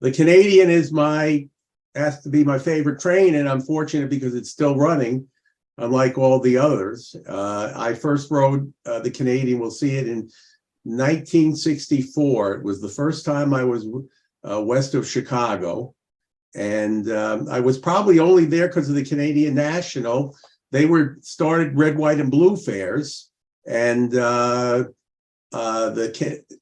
The Canadian has to be my favorite train, and I'm fortunate because it's still running, unlike all the others. I first rode the Canadian. We'll see it in 1964. It was the first time I was west of Chicago, and I was probably only there because of the Canadian National. They started red, white, and blue fares, and the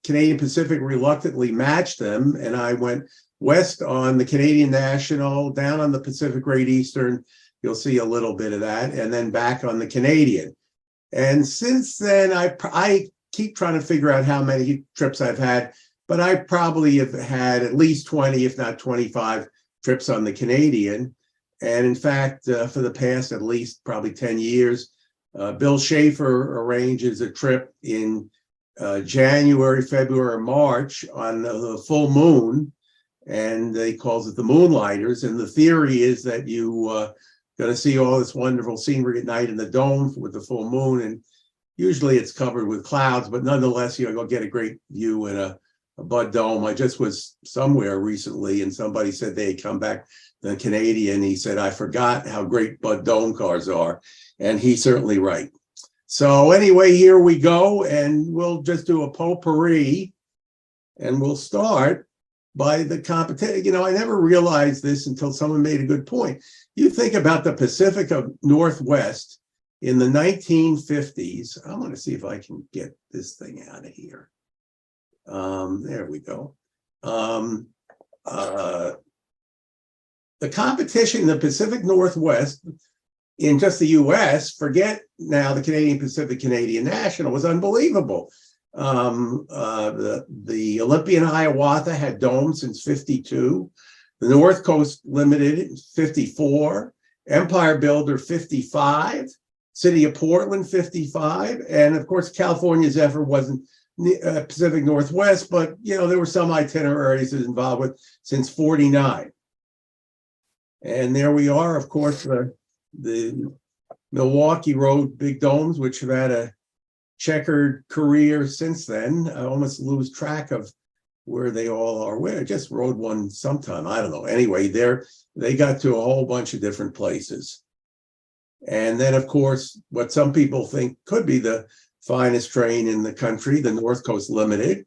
Canadian Pacific reluctantly matched them, and I went west on the Canadian National, down on the Pacific Great Eastern. You'll see a little bit of that, and then back on the Canadian. And since then, I keep trying to figure out how many trips I've had, but I probably have had at least 20, if not 25 trips on the Canadian. And in fact, for the past at least probably 10 years, Bill Schaefer arranges a trip in January, February, March on the full moon, and he calls it the Moonlighters. And the theory is that you going to see all this wonderful scenery at night in the dome with the full moon, and usually it's covered with clouds, but nonetheless, you'll get a great view in a Bud Dome. I just was somewhere recently, and somebody said they had come back the Canadian. He said, I forgot how great Bud Dome cars are, and he's certainly right. So anyway, here we go, and we'll just do a potpourri, and we'll start by the competition. I never realized this until someone made a good point. You think about the Pacific Northwest in the 1950s. I'm going to see if I can get this thing out of here. There we go. The competition in the Pacific Northwest in just the U.S., forget now the Canadian Pacific, Canadian National, was unbelievable. The Olympian Hiawatha had domes since 52. The North Coast Limited, 54. Empire Builder, 55. City of Portland, 55. And of course, California Zephyr wasn't Pacific Northwest, but there were some itineraries involved with since 49. And there we are, of course, the Milwaukee Road Big Domes, which have had a checkered career since then. I almost lose track of where they all are. I just rode one sometime. I don't know. Anyway, they got to a whole bunch of different places. And then, of course, what some people think could be the finest train in the country, the North Coast Limited.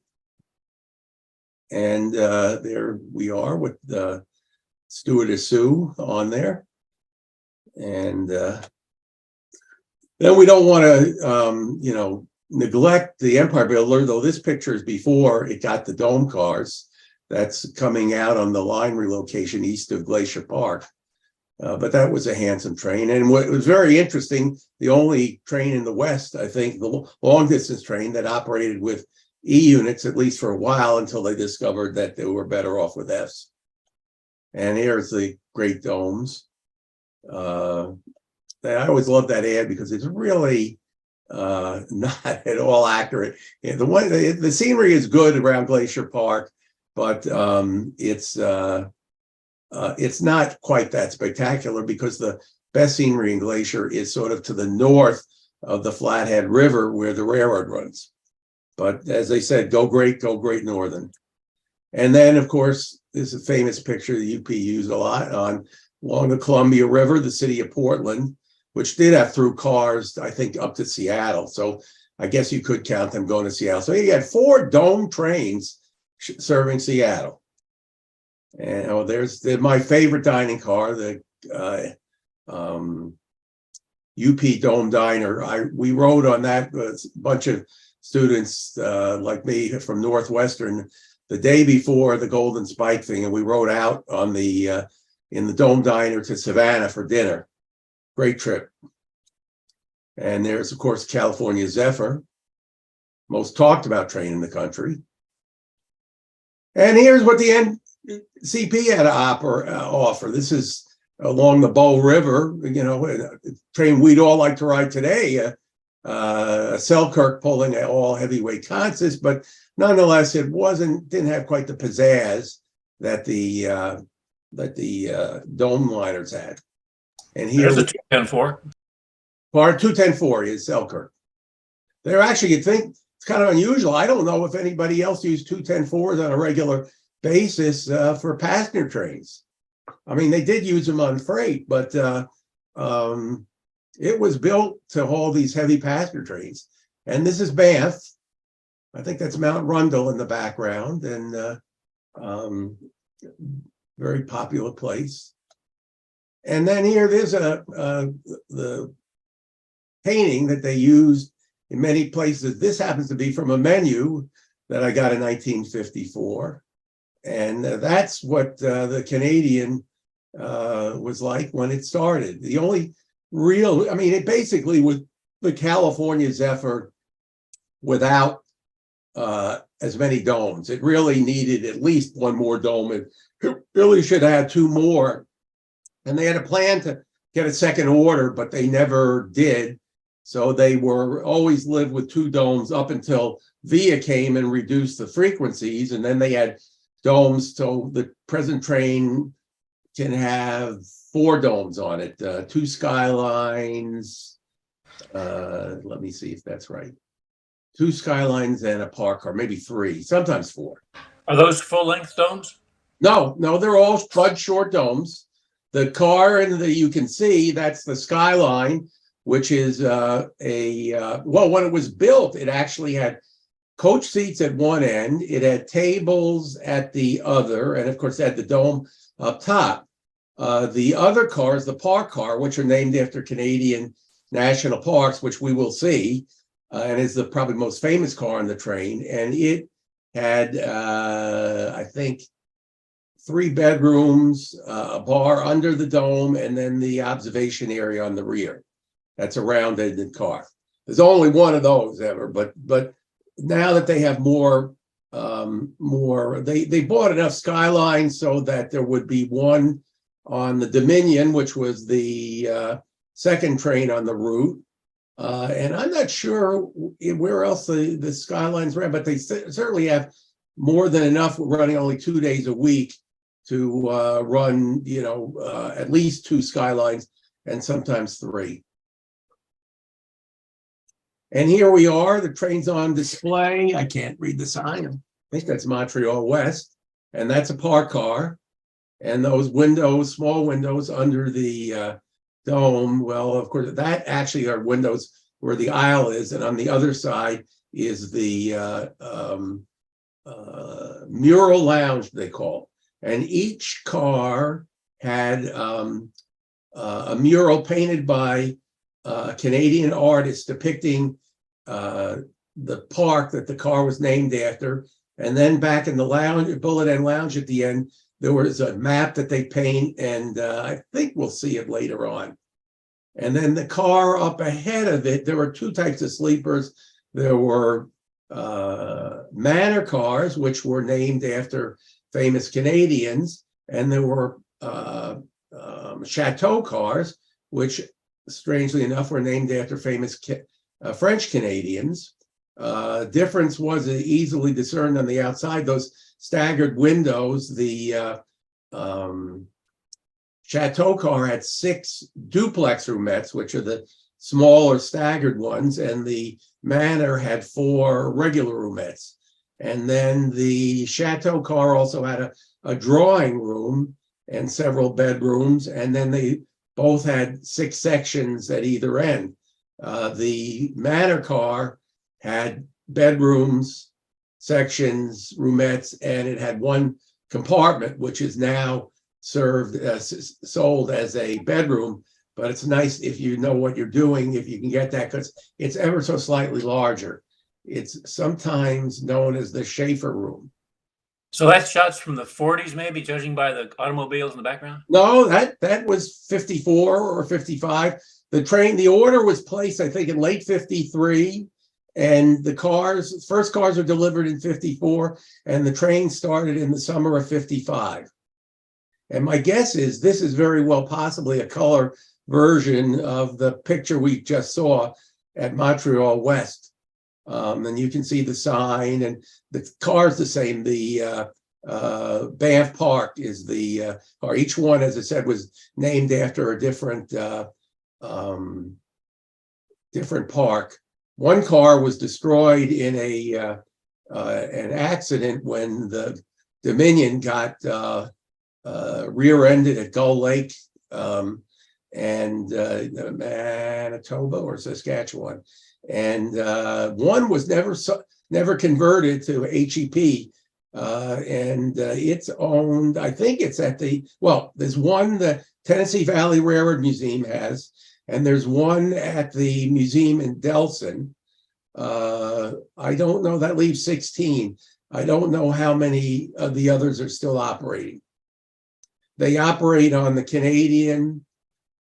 And there we are with Stewardess Sue on there. And then we don't want to, neglect the Empire Builder, though this picture is before it got the dome cars. That's coming out on the line relocation east of Glacier Park. But that was a handsome train. And what was very interesting, the only train in the West, I think, the long distance train that operated with E units, at least for a while, until they discovered that they were better off with Fs. And here's the great domes. I always love that ad because it's really not at all accurate. The scenery is good around Glacier Park, but it's not quite that spectacular because the best scenery in Glacier is sort of to the north of the Flathead River where the railroad runs. But as they said, go great northern. And then, of course, this is a famous picture the UP used a lot along the Columbia River, the city of Portland, which did have through cars, I think, up to Seattle. So I guess you could count them going to Seattle. So you had 4 dome trains serving Seattle. And there's my favorite dining car, the UP Dome Diner. We rode on that, a bunch of students like me from Northwestern the day before the Golden Spike thing, and we rode out on the in the Dome Diner to Savannah for dinner. Great trip. And there's, of course, California Zephyr, most talked about train in the country. And here's what the NCP had to offer. This is along the Bow River, a train we'd all like to ride today. Selkirk pulling all heavyweight consist, but nonetheless, it didn't have quite the pizzazz that the dome liners had. And here's the 210-4. Part 210-4 is Selkirk. They're actually, you'd think it's kind of unusual. I don't know if anybody else used 210-4s on a regular basis for passenger trains. I mean, they did use them on freight, but it was built to haul these heavy passenger trains. And this is Banff. I think that's Mount Rundle in the background, and very popular place. And then here, there's the painting that they used in many places. This happens to be from a menu that I got in 1954. And that's what the Canadian was like when it started. The only real, I mean, it basically was the California Zephyr without as many domes. It really needed at least one more dome. It really should have had two more. And they had a plan to get a second order, but they never did. So they were always lived with two domes up until VIA came and reduced the frequencies. And then they had domes. So the present train can have four domes on it, two skylines. Let me see if that's right. Two skylines and a park car, maybe three, sometimes four. Are those full-length domes? No, they're all Bud short domes. The car and you can see that's the skyline, which is well, when it was built, it actually had coach seats at one end, it had tables at the other, and of course, it had the dome up top. The other cars, the park car, which are named after Canadian national parks, which we will see, and is the probably most famous car on the train, and it had, I think, 3 bedrooms, a bar under the dome, and then the observation area on the rear. That's a rounded car. There's only one of those ever, but now that they have more, they bought enough skylines so that there would be one on the Dominion, which was the second train on the route. And I'm not sure where else the skylines ran, but they certainly have more than enough. We're running only 2 days a week to run, at least 2 skylines and sometimes 3. And here we are, the train's on display. I can't read the sign. I think that's Montreal West, and that's a park car. And those windows, small windows under the dome, well, of course, that actually are windows where the aisle is, and on the other side is the mural lounge, they call. And each car had a mural painted by Canadian artists depicting the park that the car was named after. And then back in the lounge, Bullet End Lounge at the end, there was a map that they paint, and I think we'll see it later on. And then the car up ahead of it, there were 2 types of sleepers. There were manor cars, which were named after famous Canadians, and there were chateau cars, which strangely enough were named after famous French Canadians. Difference was easily discerned on the outside. Those staggered windows, the chateau car had 6 duplex roomettes, which are the smaller staggered ones, and the manor had 4 regular roomettes. And then the chateau car also had a drawing room and several bedrooms, and then they both had 6 sections at either end. The manor car had bedrooms, sections, roomettes, and it had 1 compartment, which is now sold as a bedroom. But it's nice if you know what you're doing, if you can get that, because it's ever so slightly larger. It's sometimes known as the Schaefer room. So that's shots from the 40s, maybe, judging by the automobiles in the background? No, that was 54 or 55. The order was placed, I think, in late 53, and the first cars were delivered in 54, and the train started in the summer of 55. And my guess is this is very well possibly a color version of the picture we just saw at Montreal West. And you can see the sign, and the car's the same. The Banff Park is the car. Each one, as I said, was named after a different park. One car was destroyed in an accident when the Dominion got rear-ended at Gull Lake and Manitoba or Saskatchewan, and one was never converted to HEP, and it's owned. I think it's at there's one the Tennessee Valley Railroad Museum has, and there's one at the museum in Delson. I don't know. That leaves 16. I don't know how many of the others are still operating. They operate on the Canadian,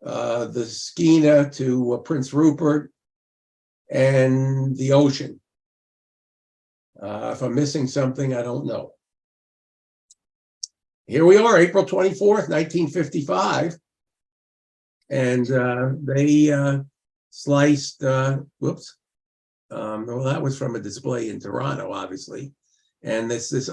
the Skeena to Prince Rupert, and the Ocean. If I'm missing something, I don't know. Here we are, April 24th, 1955. And they sliced, whoops. Well, that was from a display in Toronto, obviously. And this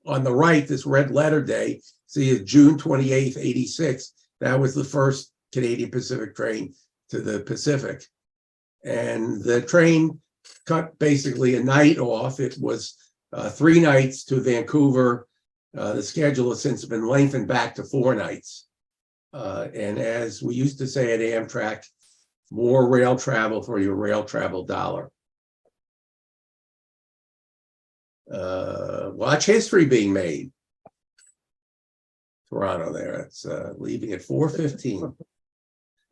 on the right, this red letter day, see, June 28th, 86. That was the first Canadian Pacific train to the Pacific. And the train cut basically a night off. It was 3 nights to Vancouver. The schedule has since been lengthened back to 4 nights. And as we used to say at Amtrak, more rail travel for your rail travel dollar. Watch history being made. Toronto there. It's leaving at 4:15.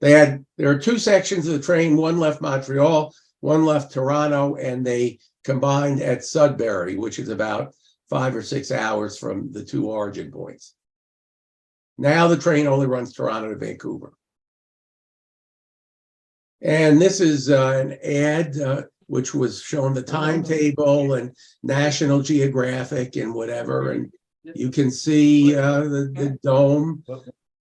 There are 2 sections of the train. One left Montreal, one left Toronto, and they combined at Sudbury, which is about 5 or 6 hours from the 2 origin points. Now the train only runs Toronto to Vancouver. And this is an ad which was showing the timetable and National Geographic and whatever. And you can see the dome.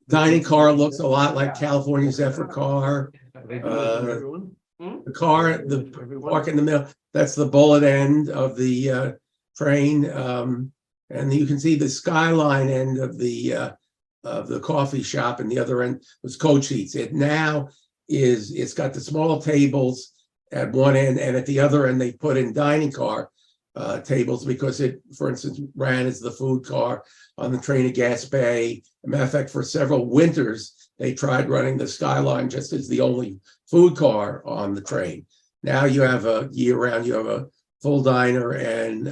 Dining car looks a lot like California Zephyr car. The car, the park in the middle, that's the bullet end of the train. And you can see the skyline end of the coffee shop, and the other end was coach seats. It now it's got the small tables at one end, and at the other end they put in dining car tables because it, for instance, ran as the food car on the train to Gaspé. As a matter of fact, for several winters they tried running the Skyline just as the only food car on the train. Now you have a year-round, you have a full diner, and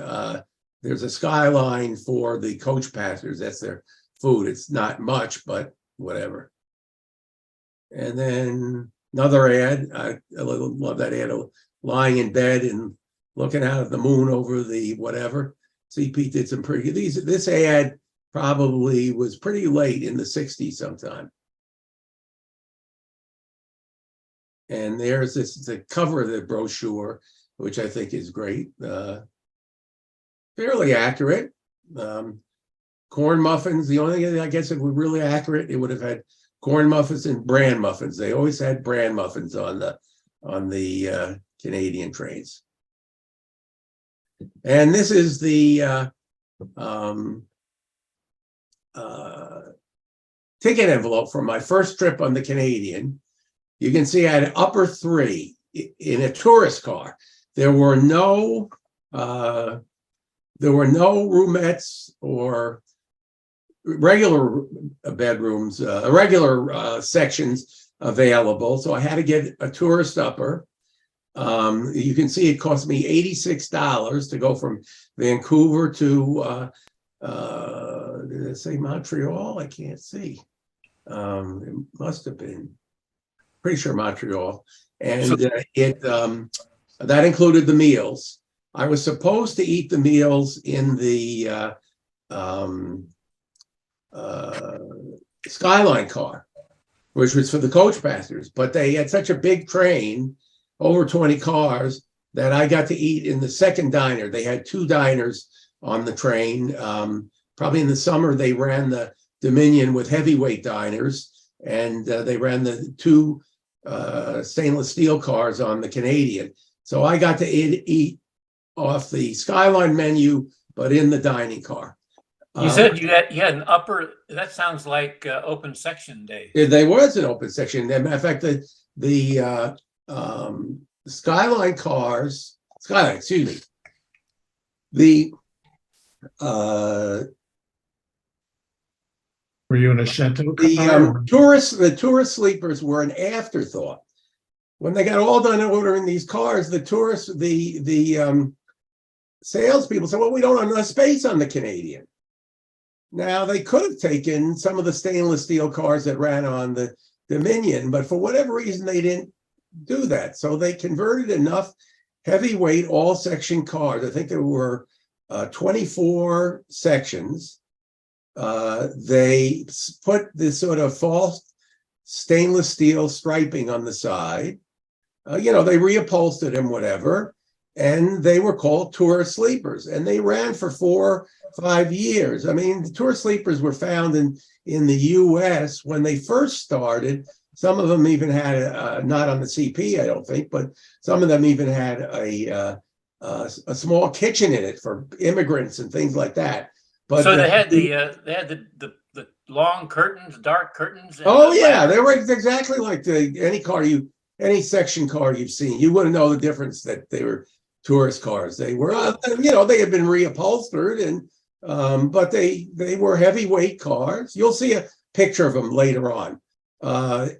there's a Skyline for the coach passengers. That's their food. It's not much, but whatever. And then another ad. I love that ad of lying in bed and looking out at the moon over the whatever. CP did some pretty. This ad probably was pretty late in the 60s sometime. And there's the cover of the brochure, which I think is great. Fairly accurate. Corn muffins. The only thing I guess if it were really accurate, it would have had corn muffins and bran muffins. They always had bran muffins on the Canadian trains. And this is the ticket envelope for my first trip on the Canadian. You can see I had upper 3 in a tourist car. There were no roomettes or regular bedrooms, regular sections available. So I had to get a tourist upper. You can see it cost me $86 to go from Vancouver to, did it say Montreal? I can't see. It must have been, pretty sure Montreal. And that included the meals. I was supposed to eat the meals in the Skyline car, which was for the coach passengers, but they had such a big train, over 20 cars, that I got to eat in the second diner. They had 2 diners on the train. Probably in the summer, they ran the Dominion with heavyweight diners, and they ran the 2 stainless steel cars on the Canadian. So I got to eat off the Skyline menu, but in the dining car. You said you had an upper. That sounds like open section day. There was an open section. As a matter of fact, the Skyline cars, excuse me, the Were you in a Chateau The car? tourist sleepers were an afterthought. When they got all done ordering these cars, the salespeople said, "Well, we don't have enough space on the Canadian." Now they could have taken some of the stainless steel cars that ran on the Dominion, but for whatever reason they didn't do that. So they converted enough heavyweight all section cars. I think there were 24 sections. They put this sort of false stainless steel striping on the side. They reupholstered them, whatever, and they were called tourist sleepers, and they ran for 4-5 years. I mean, the tourist sleepers were found in the U.S. when they first started. Some of them even had not on the CP, I don't think, but some of them even had a small kitchen in it for immigrants and things like that. But so they had the long curtains, dark curtains. And oh yeah, they were exactly like any section car you've seen. You wouldn't know the difference that they were tourist cars. They were, they had been reupholstered, and but they were heavyweight cars. You'll see a picture of them later on, at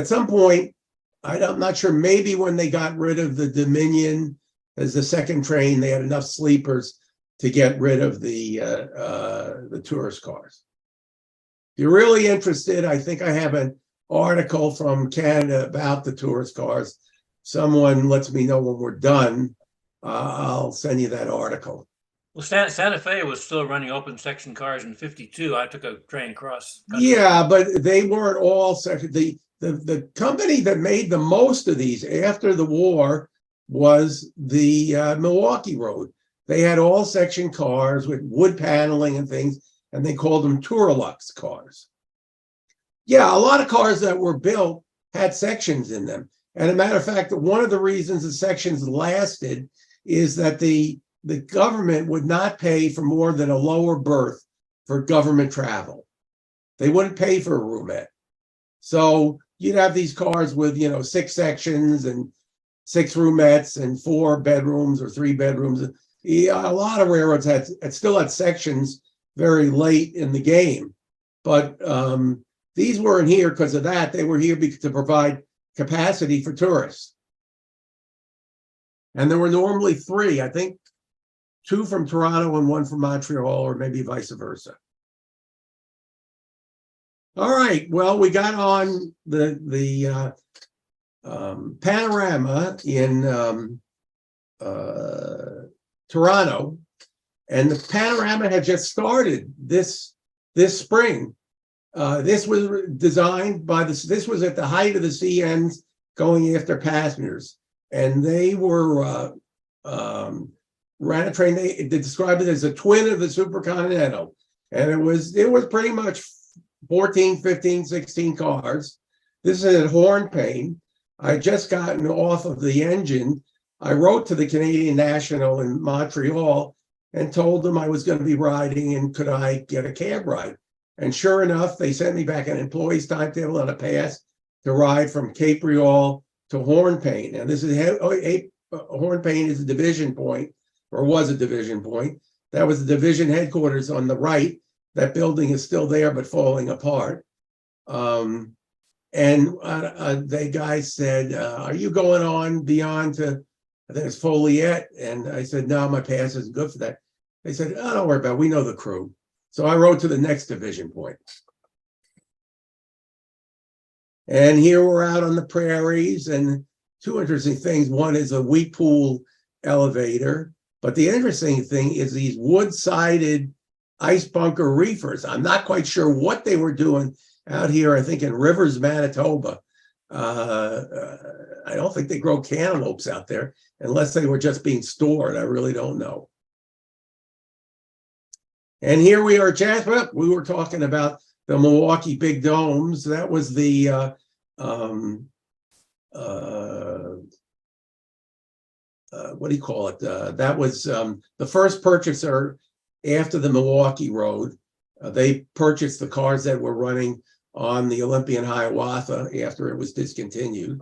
some point, I'm not sure. Maybe when they got rid of the Dominion as the second train, they had enough sleepers to get rid of the tourist cars. If you're really interested, I think I have an article from Canada about the tourist cars. Someone lets me know when we're done. I'll send you that article. Well, Santa Fe was still running open section cars in '52. I took a train across country. Yeah, but they weren't all section. The company that made the most of these after the war was the Milwaukee Road. They had all section cars with wood paneling and things, and they called them Tourlux cars. Yeah, a lot of cars that were built had sections in them. And a matter of fact, one of the reasons the sections lasted is that the government would not pay for more than a lower berth for government travel. They wouldn't pay for a roomette. So you'd have these cars with, 6 sections and 6 roomettes and 4 bedrooms or 3 bedrooms. Yeah, a lot of railroads still had sections very late in the game, but these weren't here because of that. They were here to provide capacity for tourists. And there were normally 3, I think 2 from Toronto and 1 from Montreal, or maybe vice versa. All right, well, we got on the Panorama in Toronto, and the Panorama had just started this spring. This was designed by this was at the height of the CNs going after passengers, and they were ran a train. They described it as a twin of the Supercontinental, and it was pretty much 14, 15, 16 cars. This is at Hornpain. I just gotten off of the engine. I wrote to the Canadian National in Montreal and told them I was going to be riding and could I get a cab ride. And sure enough, they sent me back an employee's timetable and a pass to ride from Cape Riol to Hornpain. And this is Hornpain is a division point, or was a division point. That was the division headquarters on the right. That building is still there, but falling apart. And the guy said, "Are you going on beyond to, I think it's Folliet?" And I said, "No, my pass isn't good for that." They said, "Oh, don't worry about it. We know the crew." So I rode to the next division point. And here we're out on the prairies, and 2 interesting things. One is a wheat pool elevator, but the interesting thing is these wood-sided ice bunker reefers. I'm not quite sure what they were doing out here, I think in Rivers, Manitoba. I don't think they grow cantaloupes out there unless they were just being stored. I really don't know. And here we are, Jasper. We were talking about the Milwaukee Big Domes. That was the what do you call it? That was the first purchaser after the Milwaukee Road. They purchased the cars that were running on the Olympian Hiawatha after it was discontinued.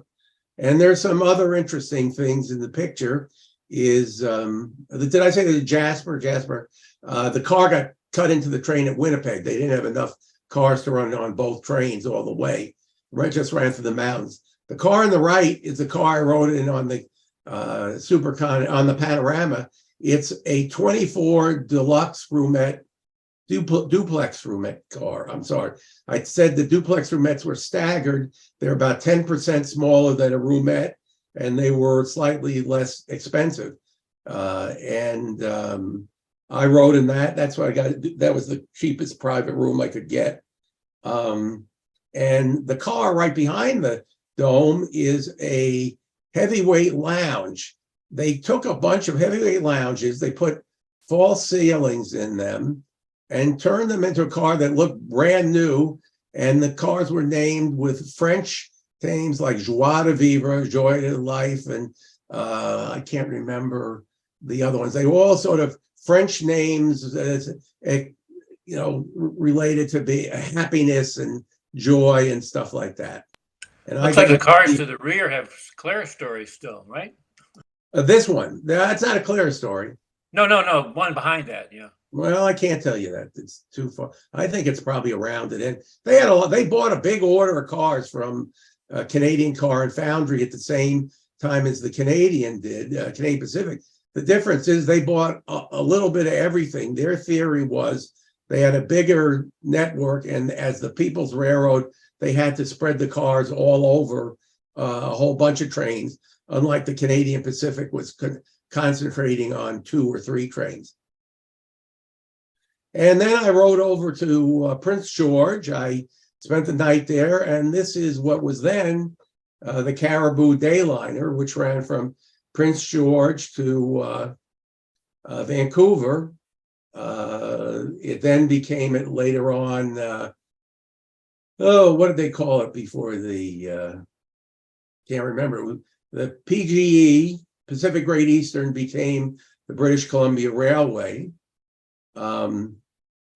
And there's some other interesting things in the picture. is, did I say the Jasper? The car got cut into the train at Winnipeg. They didn't have enough cars to run on both trains all the way. Just ran through the mountains. The car on the right is the car I rode in on the Supercon on the Panorama. It's a 24 deluxe roomette, duplex roomette car. I'm sorry. I said the duplex roomettes were staggered. They're about 10% smaller than a roomette, and they were slightly less expensive. I rode in that. That's why I got it. That was the cheapest private room I could get. And the car right behind the dome is a heavyweight lounge. They took a bunch of heavyweight lounges, they put false ceilings in them and turned them into a car that looked brand new. And the cars were named with French names like Joie de Vivre, Joy to Life, and I can't remember the other ones. They were all sort of French names, related to be happiness and joy and stuff like that. And looks like the cars to the rear have clerestory still, right? This one, that's not a clerestory. No, one behind that, yeah. Well, I can't tell you that. It's too far. I think it's probably around it. And they bought a big order of cars from Canadian Car and Foundry at the same time as the Canadian did, Canadian Pacific. The difference is they bought a little bit of everything. Their theory was they had a bigger network, and as the People's Railroad, they had to spread the cars all over a whole bunch of trains, unlike the Canadian Pacific was concentrating on 2 or 3 trains. And then I rode over to Prince George. I spent the night there, and this is what was then the Caribou Dayliner, which ran from Prince George to Vancouver. It then became it later on. What did they call it before the? Can't remember. The PGE, Pacific Great Eastern, became the British Columbia Railway, and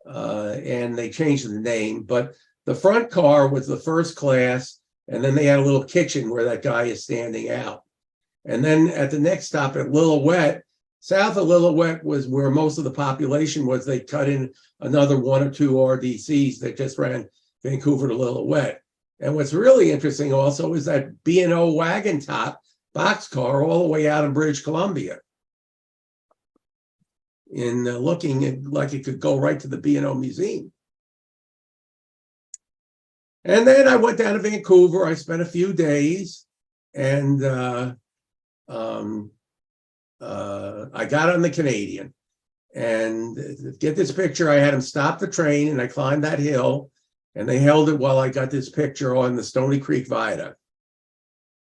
they changed the name. But the front car was the first class, and then they had a little kitchen where that guy is standing out. And then at the next stop at Lillooet, south of Lillooet was where most of the population was. They cut in another 1 or 2 RDCs that just ran Vancouver to Lillooet. And what's really interesting also is that B&O wagon top boxcar all the way out in British Columbia. In looking like it could go right to the B&O Museum. And then I went down to Vancouver. I spent a few days, and I got on the Canadian. And to get this picture, I had him stop the train, and I climbed that hill, and they held it while I got this picture on the Stony Creek Viaduct.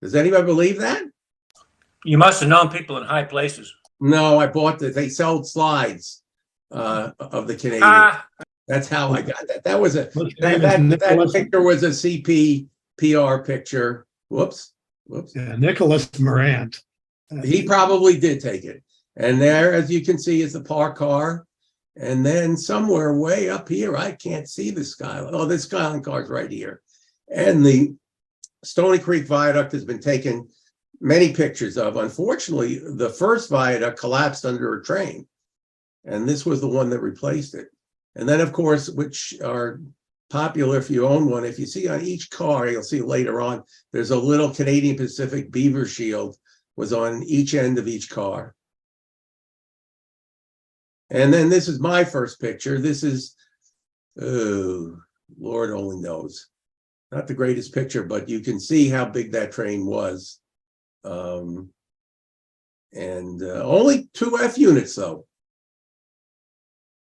Does anybody believe that? You must have known people in high places. No, I bought they sold slides of the Canadian. That's how I got that. That was that picture was a CP PR picture. Whoops. Yeah, Nicholas Morant. He probably did take it. And there, as you can see, is the park car. And then somewhere way up here, I can't see the Skyline. Oh, the Skyline car's right here. And the Stony Creek Viaduct has been taken many pictures of. Unfortunately, the first viaduct collapsed under a train. And this was the one that replaced it. And then, of course, which are popular if you own one, if you see on each car, you'll see later on, there's a little Canadian Pacific beaver shield was on each end of each car. And then this is my first picture. This is, oh, Lord only knows. Not the greatest picture, but you can see how big that train was. Only 2 F units, though.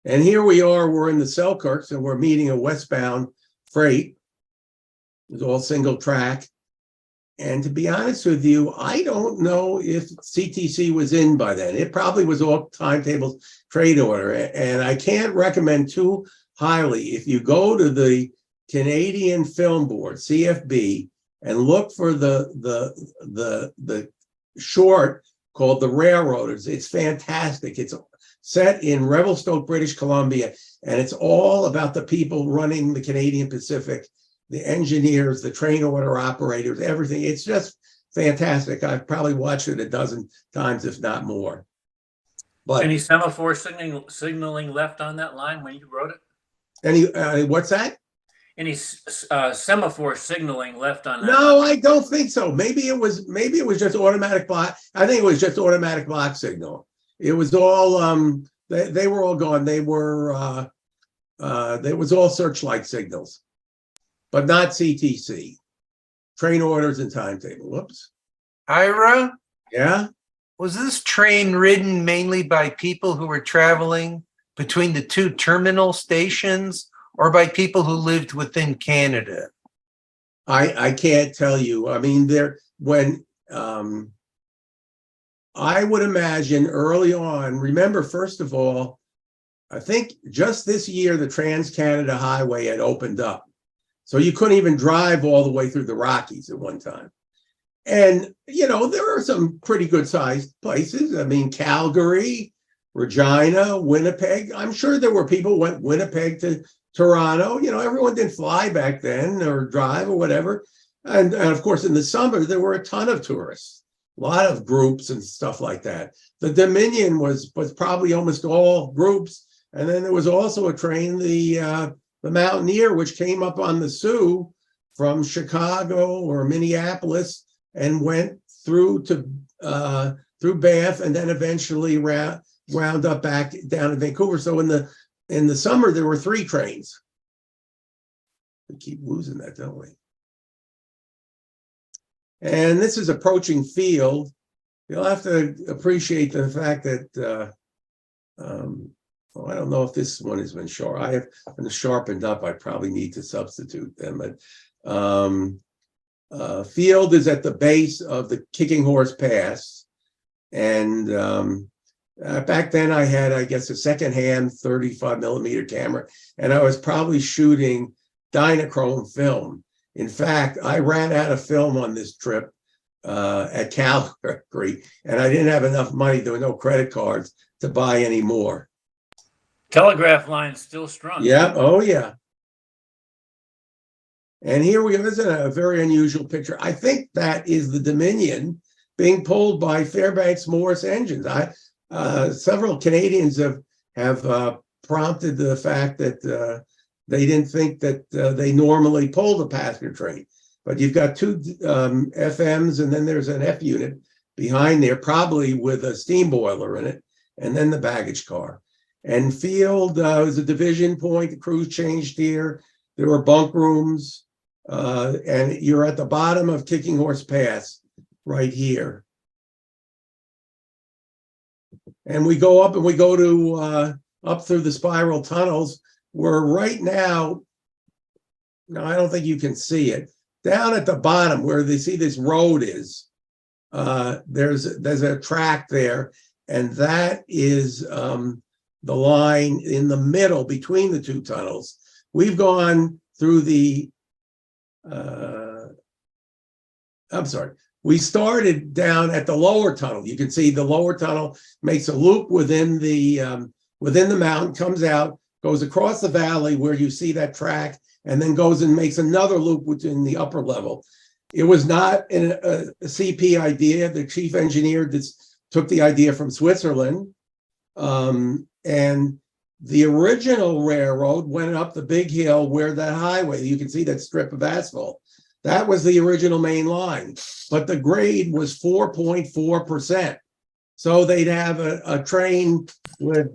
And here we are, we're in the Selkirks, and we're meeting a westbound freight. It's all single track. And to be honest with you, I don't know if CTC was in by then. It probably was all timetables trade order. And I can't recommend too highly, if you go to the Canadian Film Board, CFB, and look for the short called The Railroaders. It's fantastic. It's set in Revelstoke, British Columbia, and it's all about the people running the Canadian Pacific, the engineers, the train order operators, everything. It's just fantastic. I've probably watched it a dozen times, if not more. But Any semaphore signaling left on that line when you wrote it? what's that? Any semaphore signaling left on that No, line? I don't think so. Maybe it was just automatic block. I think it was just automatic block signal. It was all they were all gone. They were there was all searchlight signals, but not CTC. Train orders and timetable. Whoops. Ira, Yeah. was this train ridden mainly by people who were traveling between the two terminal stations or by people who lived within Canada? I can't tell you. I mean, when I would imagine early on, remember, first of all, I think just this year, the Trans-Canada Highway had opened up. So you couldn't even drive all the way through the Rockies at one time. And, there are some pretty good sized places. I mean, Calgary, Regina, Winnipeg. I'm sure there were people who went Winnipeg to Toronto. Everyone didn't fly back then or drive or whatever. And of course, in the summer, there were a ton of tourists, a lot of groups and stuff like that. The Dominion was probably almost all groups. And then there was also a train, the Mountaineer, which came up on the Soo from Chicago or Minneapolis and went through Banff and then eventually wound up back down in Vancouver. So in the summer, there were 3 trains. We keep losing that, don't we? And this is approaching Field. You'll have to appreciate the fact that, I don't know if this one has been sharp. I have been sharpened up. I probably need to substitute them. But Field is at the base of the Kicking Horse Pass. And back then I had, I guess, a secondhand 35 millimeter camera, and I was probably shooting Dynachrome film. In fact, I ran out of film on this trip at Calgary, and I didn't have enough money. There were no credit cards to buy any more. Telegraph line still strung. Yeah. Oh, yeah. And here we go. This is a very unusual picture. I think that is the Dominion being pulled by Fairbanks Morse engines. Several Canadians have prompted the fact that they didn't think that they normally pull the passenger train. But you've got 2 FMs, and then there's an F unit behind there, probably with a steam boiler in it, and then the baggage car. And Field is a division point. The crews changed here. There were bunk rooms, and you're at the bottom of Kicking Horse Pass right here. And we go up and we go to up through the spiral tunnels. We're right now, no, I don't think you can see it. Down at the bottom where they see this road is, there's a track there, and that is the line in the middle between the 2 tunnels. We've gone through we started down at the lower tunnel. You can see the lower tunnel makes a loop within the mountain, comes out, goes across the valley where you see that track, and then goes and makes another loop within the upper level. It was not a CP idea. The chief engineer took the idea from Switzerland. And the original railroad went up the big hill where that highway, you can see that strip of asphalt. That was the original main line, but the grade was 4.4%. So they'd have a train with,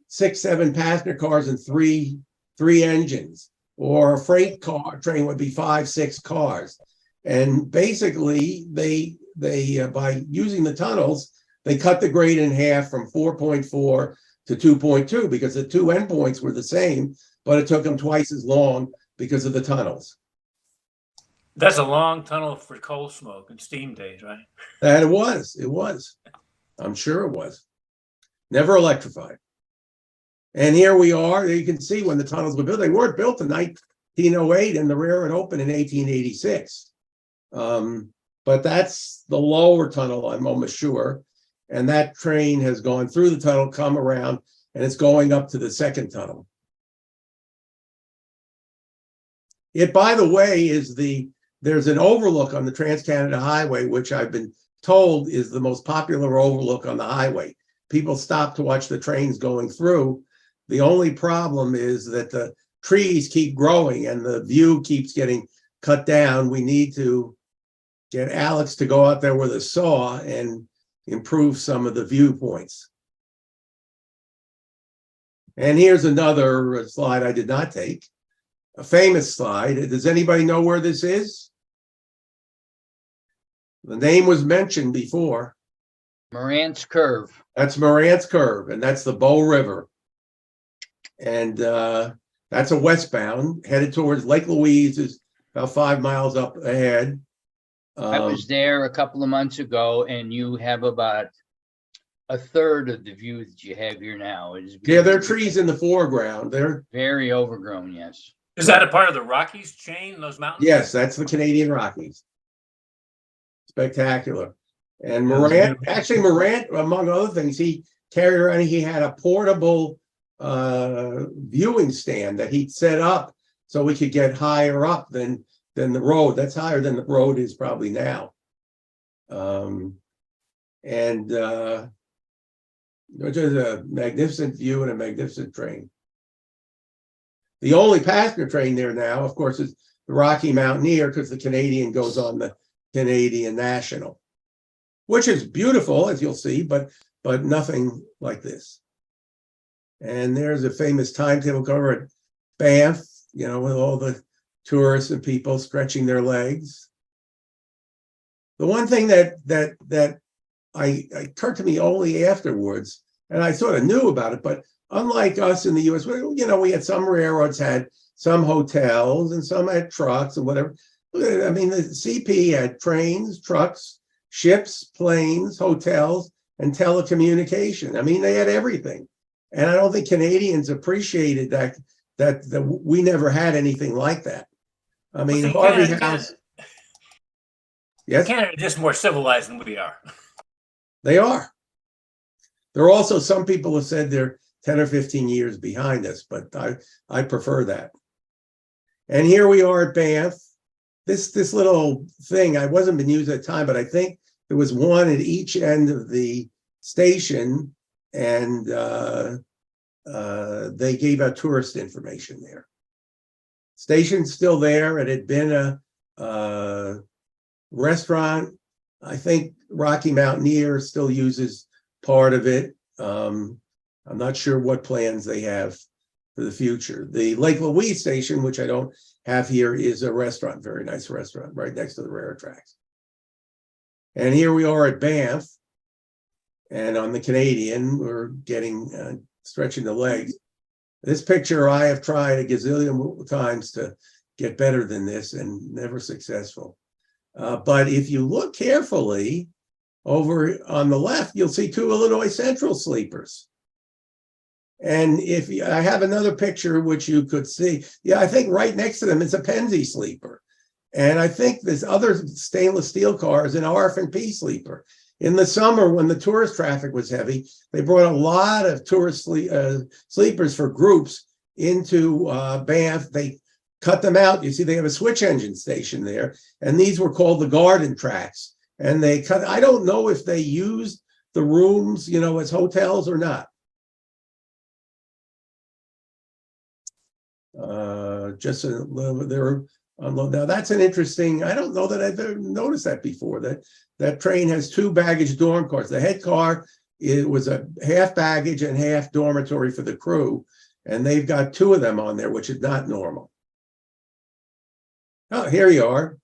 6, 7 passenger cars and three engines, or a freight train would be 5, 6 cars. And basically they by using the tunnels, they cut the grade in half from 4.4 to 2.2 because the 2 endpoints were the same, but it took them twice as long because of the tunnels. That's a long tunnel for coal smoke and steam days, right? And it was. I'm sure it was. Never electrified. And here we are. You can see when the tunnels were built. They weren't built in 1908, and the railroad opened in 1886. But that's the lower tunnel, I'm almost sure. And that train has gone through the tunnel, come around, and it's going up to the second tunnel. It, by the way, is the there's an overlook on the Trans-Canada Highway, which I've been told is the most popular overlook on the highway. People stop to watch the trains going through. The only problem is that the trees keep growing and the view keeps getting cut down. We need to get Alex to go out there with a saw and improve some of the viewpoints. And here's another slide I did not take, a famous slide. Does anybody know where this is? The name was mentioned before. Morant's Curve. That's Morant's Curve, and that's the Bow River. And that's a westbound, headed towards Lake Louise, is about 5 miles up ahead. I was there a couple of months ago, and you have about a third of the view that you have here now. It is Yeah, there are trees in the foreground. They're very overgrown, yes. Is that a part of the Rockies chain, those mountains? Yes, that's the Canadian Rockies. Spectacular. And That was Morant, beautiful. actually Morant, among other things, he carried around, he had a portable viewing stand that he'd set up so we could get higher up than the road. That's higher than the road is probably now. Which is a magnificent view and a magnificent train. The only passenger train there now, of course, is the Rocky Mountaineer, because the Canadian goes on the Canadian National, which is beautiful, as you'll see, but nothing like this. And there's a famous timetable cover at Banff, you know, with all the tourists and people stretching their legs. The one thing that occurred to me only afterwards, and I sort of knew about it, but unlike us in the US, you know, we had some railroads had some hotels and some had trucks and whatever. I mean, the CP had trains, trucks, ships, planes, hotels, and telecommunication. I mean, they had everything. And I don't think Canadians appreciated that we never had anything like that. I mean, see, Harvey Canada- House. Yes, Canada is just more civilized than we are. they are. There are also some people who said they're 10 or 15 years behind us, but I prefer that. And here we are at Banff. This little thing, I wasn't been used at the time, but I think there was one at each end of the station, and they gave out tourist information there. Station's still there. It had been a restaurant. I think Rocky Mountaineer still uses part of it. I'm not sure what plans they have for the future. The Lake Louise station, which I don't have here, is a restaurant, very nice restaurant, right next to the railroad tracks. And here we are at Banff, and on the Canadian, we're getting stretching the legs. This picture I have tried a gazillion times to get better than this, and never successful. But if you look carefully over on the left, you'll see two Illinois Central sleepers. And if I have another picture, which you could see, yeah, I think right next to them is a Penzi sleeper. And I think this other stainless steel car is an RF&P sleeper. In the summer, when the tourist traffic was heavy, they brought a lot of tourist sleepers for groups into Banff. They cut them out. You see, they have a switch engine station there, and these were called the garden tracks. And they cut, I don't know if they used the rooms, you know, as hotels or not. Just a little, there. Now that's an interesting, I don't know that I've ever noticed that before, that train has two baggage dorm cars. The head car, it was a half baggage and half dormitory for the crew, and they've got two of them on there, which is not normal. Oh, here you are,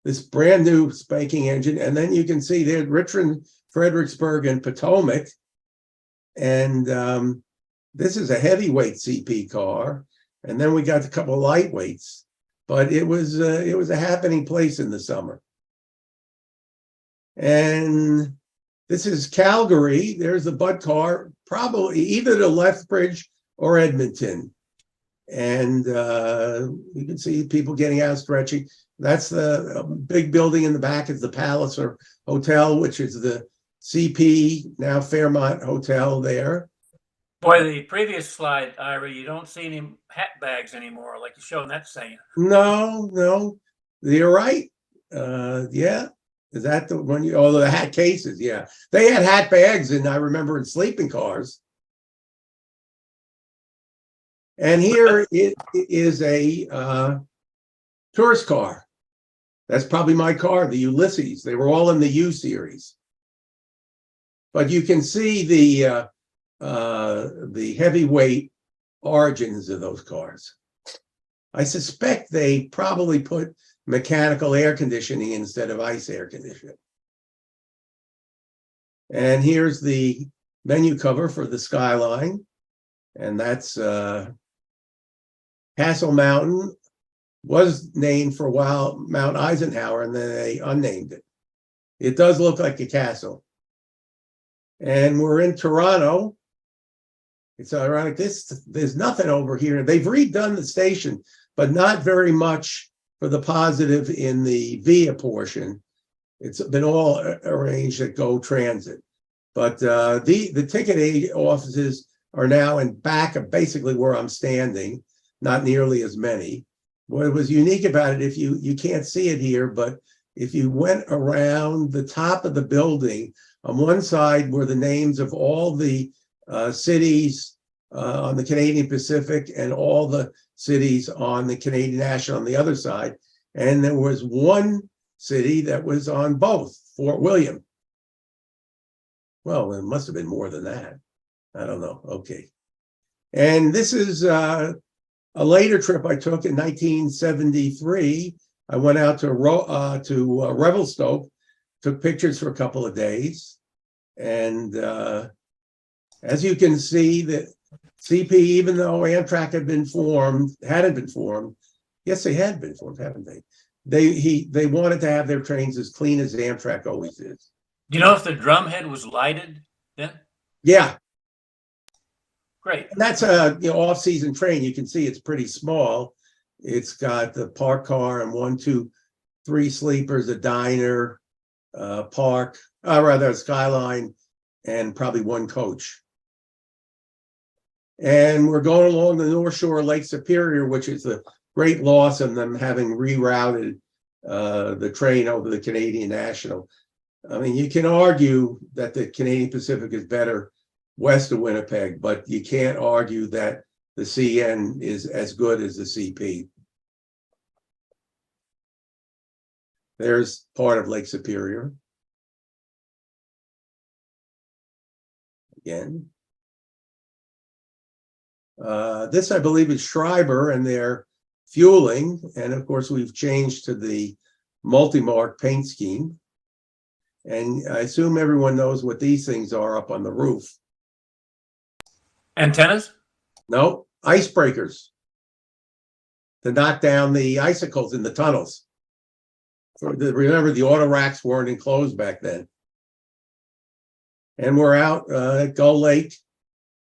this brand new spanking engine, and then you can see there Richmond, Fredericksburg, and Potomac, and this is a heavyweight CP car, and then we got a couple of lightweights. But it was a happening place in the summer. And this is Calgary. There's the Bud car, probably either to Lethbridge or Edmonton. And you can see people getting out stretching. That's the big building in the back is the Palace or Hotel, which is the CP, now Fairmont Hotel there. Boy, the previous slide, Ira, you don't see any hat bags anymore like you showed in that saying. No. You're right. Yeah. Is that the one you, oh, the hat cases? Yeah. They had hat bags, and I remember in sleeping cars. And here it is a tourist car. That's probably my car, the Ulysses. They were all in the U series. But you can see the heavyweight origins of those cars. I suspect they probably put mechanical air conditioning instead of ice air conditioning. And here's the menu cover for the Skyline. And that's Castle Mountain. Was named for a while Mount Eisenhower, and then they unnamed it. It does look like a castle. And we're in Toronto. It's ironic, there's nothing over here. They've redone the station, but not very much for the positive in the via portion. It's been all arranged at Go Transit. But the ticket offices are now in back of basically where I'm standing, not nearly as many. What was unique about it, if you can't see it here, but if you went around the top of the building, on one side were the names of all the cities on the Canadian Pacific and all the cities on the Canadian National on the other side. And there was one city that was on both, Fort William. Well, it must have been more than that. I don't know. Okay. And this is a later trip I took in 1973. I went out to Revelstoke, took pictures for a couple of days. And as you can see, that CP, even though Amtrak hadn't been formed, yes, they had been formed, haven't they? They wanted to have their trains as clean as Amtrak always is. Do you know if the drumhead was lighted then? Yeah. Great. And that's a off-season train. You can see it's pretty small. It's got the park car and 1, 2, 3 sleepers, a diner, park, rather a Skyline, and probably 1 coach. And we're going along the North Shore of Lake Superior, which is a great loss of them having rerouted the train over the Canadian National. I mean, you can argue that the Canadian Pacific is better west of Winnipeg, but you can't argue that the CN is as good as the CP. There's part of Lake Superior. Again. This, I believe, is Schreiber and their fueling. And of course, we've changed to the multi-mark paint scheme. And I assume everyone knows what these things are up on the roof. Antennas? No, icebreakers to knock down the icicles in the tunnels. Remember, the auto racks weren't enclosed back then. And we're out at Gull Lake,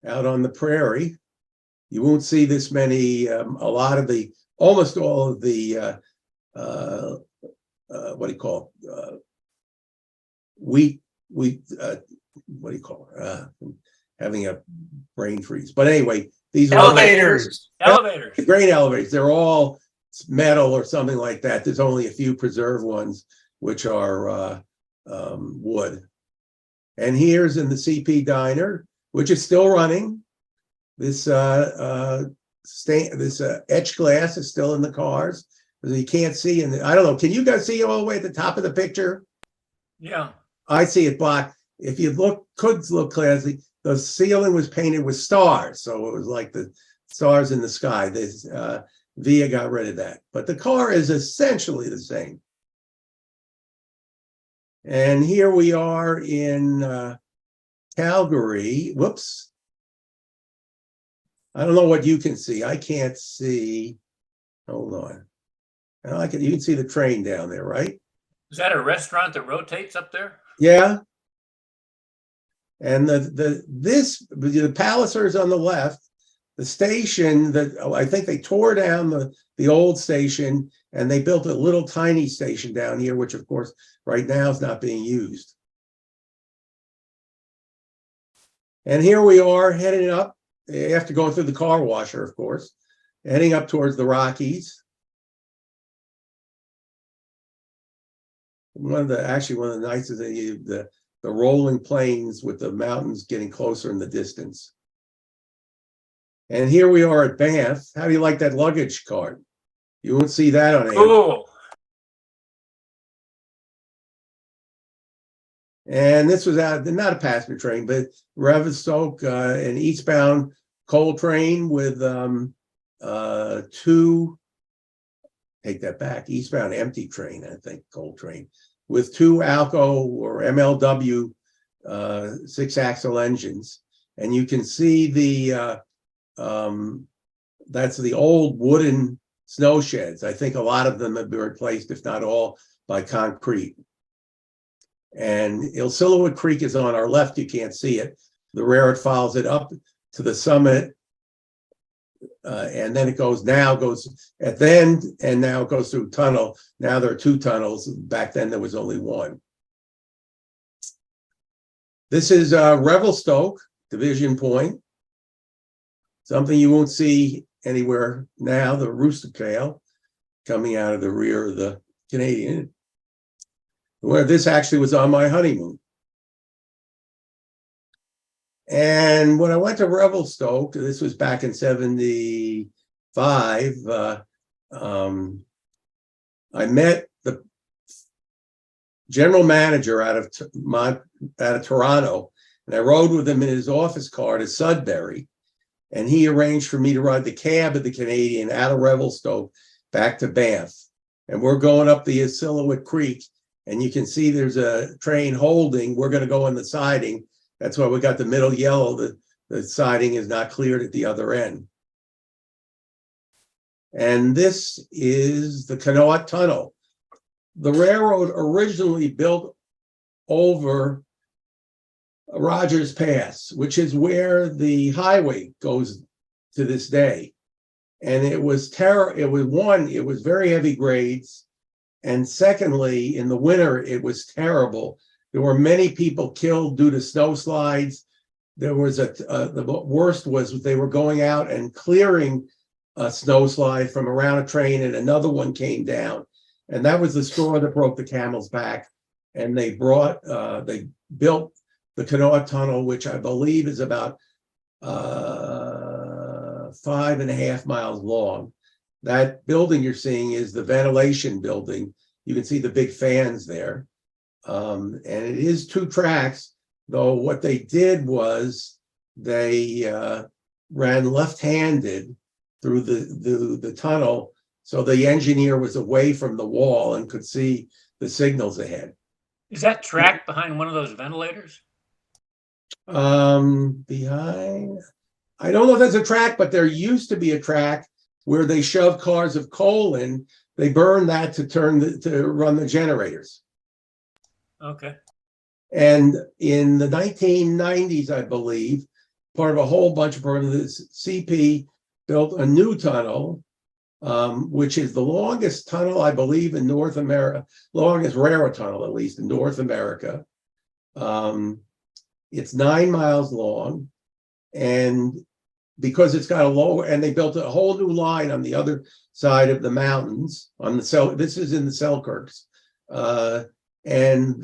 out on the prairie. You won't see this many, almost all of the, what do you call it? Wheat, what do you call it? Having a brain freeze. But anyway, these are Elevators. Elevators. grain elevators. They're all metal or something like that. There's only a few preserved ones, which are wood. And here's in the CP diner, which is still running. This etched glass is still in the cars. You can't see, and I don't know. Can you guys see all the way at the top of the picture? Yeah. I see it black. If you could look closely, the ceiling was painted with stars, so it was like the stars in the sky. This Via got rid of that, but the car is essentially the same. And here we are in Calgary. Whoops. I don't know what you can see. I can't see. Hold on. You can see the train down there, right? Is that a restaurant that rotates up there? Yeah. And the Pallisers on the left, the station that I think they tore down the old station and they built a little tiny station down here, which of course right now is not being used. And here we are heading up after going through the car washer, of course, heading up towards the Rockies. one of the nicest things, the rolling plains with the mountains getting closer in the distance. And here we are at Banff. How do you like that luggage cart? You won't see that on Amtrak. Cool. And this was not a passenger train, but Revelstoke, an eastbound coal train with two, take that back, eastbound empty train, I think, coal train, with two Alco or MLW 6-axle engines. And you can see that's the old wooden snow sheds. I think a lot of them have been replaced, if not all, by concrete. And Ilsillowood Creek is on our left. You can't see it. The railroad follows it up to the summit. And then it goes at the end, and now it goes through tunnel. Now there are two tunnels. Back then there was only one. This is Revelstoke, Division Point. Something you won't see anywhere now, the rooster tail coming out of the rear of the Canadian, where this actually was on my honeymoon. And when I went to Revelstoke, this was back in 75, I met the general manager out of Toronto, and I rode with him in his office car to Sudbury, and he arranged for me to ride the cab of the Canadian out of Revelstoke back to Banff. And we're going up the Ilsillowood Creek, and you can see there's a train holding. We're going to go on the siding. That's why we got the middle yellow. The siding is not cleared at the other end. And this is the Canoat Tunnel. The railroad originally built over Rogers Pass, which is where the highway goes to this day. And it was it was very heavy grades. And secondly, in the winter, it was terrible. There were many people killed due to snow slides. There was the worst was they were going out and clearing a snow slide from around a train, and another one came down. And that was the straw that broke the camel's back. And they built the Canoat Tunnel, which I believe is about 5.5 miles long. That building you're seeing is the ventilation building. You can see the big fans there. And it is 2 tracks, though what they did was they ran left-handed through the tunnel, so the engineer was away from the wall and could see the signals ahead. Is that track behind one of those ventilators? Behind, I don't know if there's a track, but there used to be a track where they shoved cars of coal in. They burned that to run the generators. Okay. And in the 1990s, I believe, part of a whole bunch of programs, CP built a new tunnel, which is the longest tunnel, I believe, in North America, longest railroad tunnel, at least in North America. It's 9 miles long, and because it's got and they built a whole new line on the other side of the mountains on this is in the Selkirks, and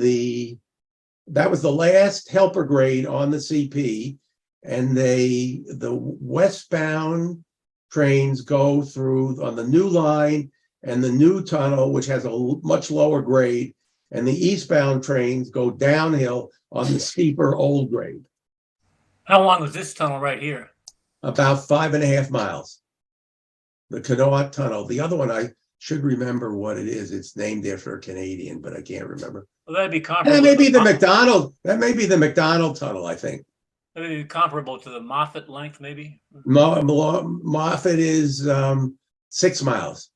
that was the last helper grade on the CP, and the westbound trains go through on the new line and the new tunnel, which has a much lower grade, and the eastbound trains go downhill on the steeper old grade. How long was this tunnel right here? About 5.5 miles. The Canoat Tunnel. The other one, I should remember what it is. It's named after a Canadian, but I can't remember. Well, that'd be comparable. That may be the McDonald. That may be the McDonald Tunnel, I think. That'd be comparable to the Moffat length, maybe. Moffat is 6 miles.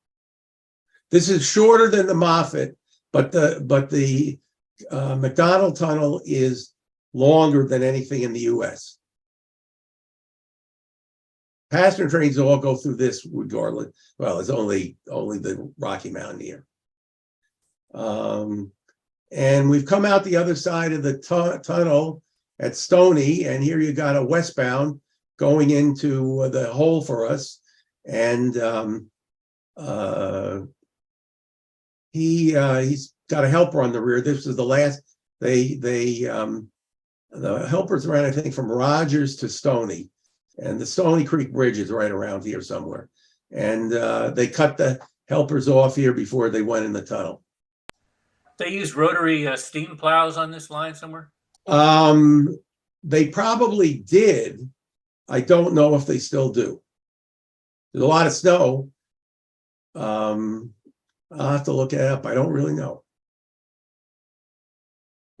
This is shorter than the Moffat, but the McDonald Tunnel is longer than anything in the U.S. Passenger trains all go through this regardless. Well, it's only the Rocky Mountain here. And we've come out the other side of the tunnel at Stony, and here you got a westbound going into the hole for us. And he's got a helper on the rear. This is the last, the helpers ran, I think, from Rogers to Stony. And the Stony Creek Bridge is right around here somewhere. And they cut the helpers off here before they went in the tunnel. They use rotary steam plows on this line somewhere? They probably did. I don't know if they still do. There's a lot of snow. I'll have to look it up. I don't really know.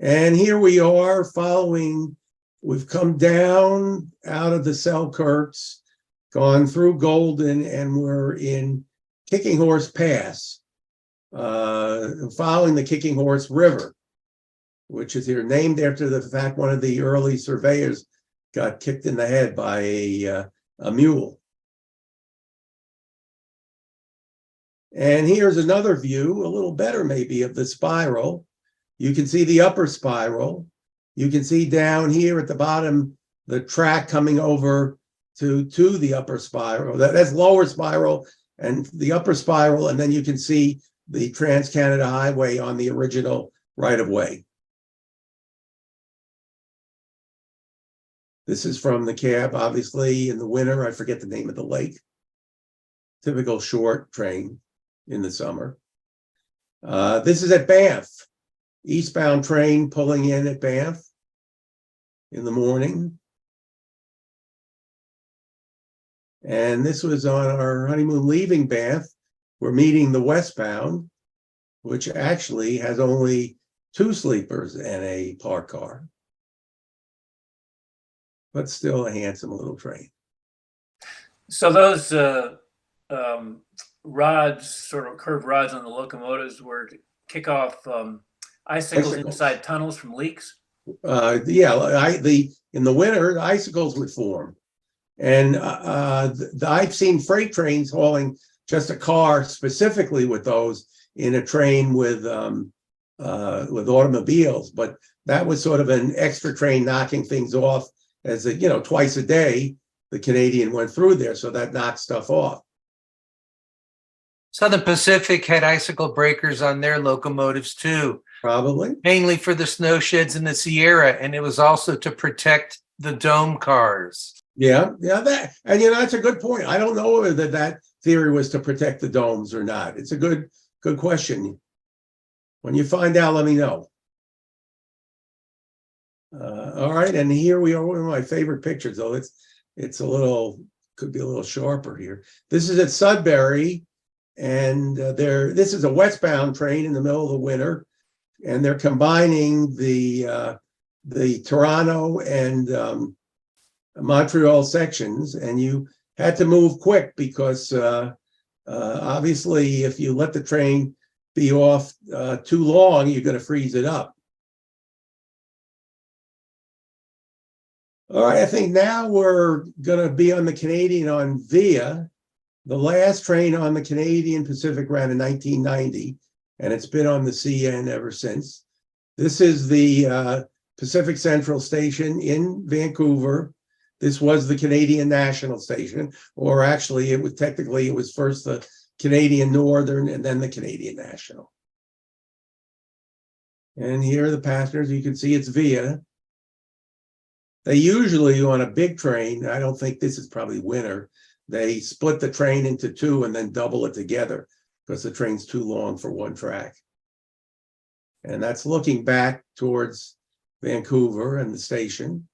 And here we are following, we've come down out of the Selkirks, gone through Golden, and we're in Kicking Horse Pass, following the Kicking Horse River, which is here, named after the fact one of the early surveyors got kicked in the head by a mule. And here's another view, a little better maybe, of the spiral. You can see the upper spiral. You can see down here at the bottom, the track coming over to the upper spiral. That's lower spiral and the upper spiral. And then you can see the Trans-Canada Highway on the original right-of-way. This is from the cab, obviously, in the winter. I forget the name of the lake. Typical short train in the summer. This is at Banff. Eastbound train pulling in at Banff in the morning. And this was on our honeymoon leaving Banff. We're meeting the westbound, which actually has only 2 sleepers and a parked car. But still a handsome little train. So those rods, sort of curved rods on the locomotives, were to kick off icicles inside tunnels from leaks? Yeah, in the winter, the icicles would form. And I've seen freight trains hauling just a car specifically with those in a train with automobiles, but that was sort of an extra train knocking things off as twice a day the Canadian went through there, so that knocked stuff off. Southern Pacific had icicle breakers on their locomotives too, Probably. mainly for the snow sheds in the Sierra, and it was also to protect the dome cars. Yeah, that's a good point. I don't know whether that theory was to protect the domes or not. It's a good question. When you find out, let me know. All right, and here we are, one of my favorite pictures, though it's could be a little sharper here. This is at Sudbury, and this is a westbound train in the middle of the winter, and they're combining the Toronto and Montreal sections, and you had to move quick because obviously if you let the train be off too long, you're going to freeze it up. All right, I think now we're going to be on the Canadian on Via. The last train on the Canadian Pacific ran in 1990, and it's been on the CN ever since. This is the Pacific Central Station in Vancouver. This was the Canadian National Station, or actually it was first the Canadian Northern and then the Canadian National. And here are the passengers. You can see it's Via. They usually, on a big train, I don't think this is probably winter, they split the train into 2 and then double it together because the train's too long for one track. And that's looking back towards Vancouver and the station.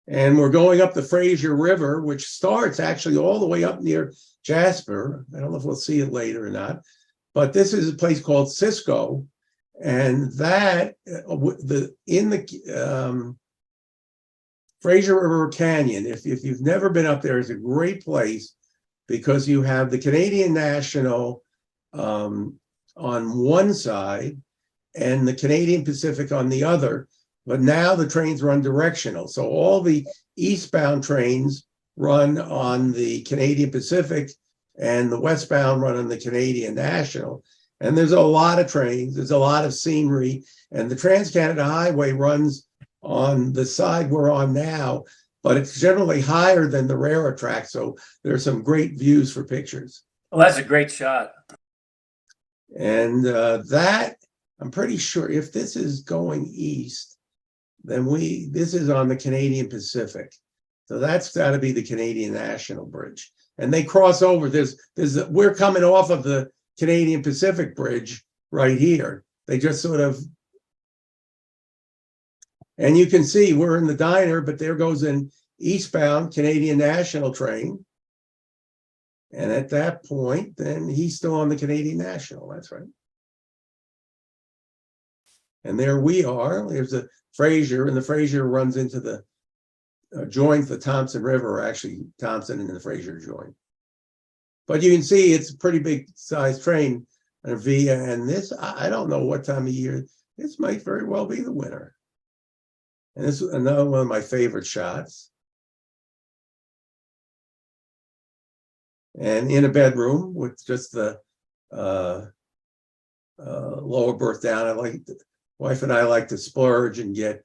And we're going up the Fraser River, which starts actually all the way up near Jasper. I don't know if we'll see it later or not, but this is a place called Cisco. And that in the Fraser River Canyon, if you've never been up there, is a great place because you have the Canadian National on one side and the Canadian Pacific on the other. But now the trains run directional. So all the eastbound trains run on the Canadian Pacific and the westbound run on the Canadian National. And there's a lot of trains, there's a lot of scenery, and the Trans-Canada Highway runs on the side we're on now, but it's generally higher than the railroad track. So there's some great views for pictures. Well, that's a great shot. And that, I'm pretty sure if this is going east, then this is on the Canadian Pacific. So that's got to be the Canadian National Bridge. And they cross over. We're coming off of the Canadian Pacific Bridge right here. They just sort of, and you can see we're in the diner, but there goes an eastbound Canadian National train. And at that point, then he's still on the Canadian National. That's right. And there we are. There's a Fraser, and the Fraser runs into the joins the Thompson River, or actually Thompson and the Fraser join. But you can see it's a pretty big size train, via, and this, I don't know what time of year, this might very well be the winter. And this is another one of my favorite shots. And in a bedroom with just the lower berth down. Wife and I like to splurge and get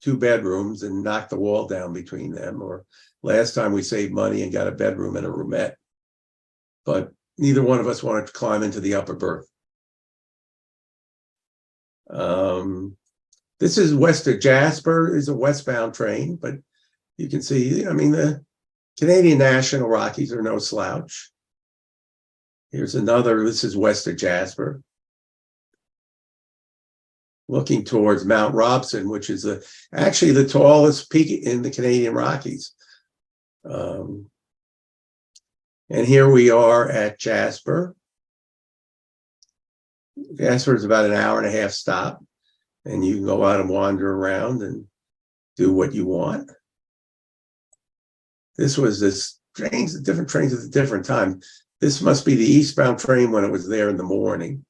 2 bedrooms and knock the wall down between them. Or last time we saved money and got a bedroom and a roomette. But neither one of us wanted to climb into the upper berth. This is west of Jasper, is a westbound train, but you can see, I mean, the Canadian National Rockies are no slouch. Here's another, this is west of Jasper. Looking towards Mount Robson, which is actually the tallest peak in the Canadian Rockies. And here we are at Jasper. Jasper is about an hour-and-a-half stop, and you can go out and wander around and do what you want. This was different trains at a different time. This must be the eastbound train when it was there in the morning.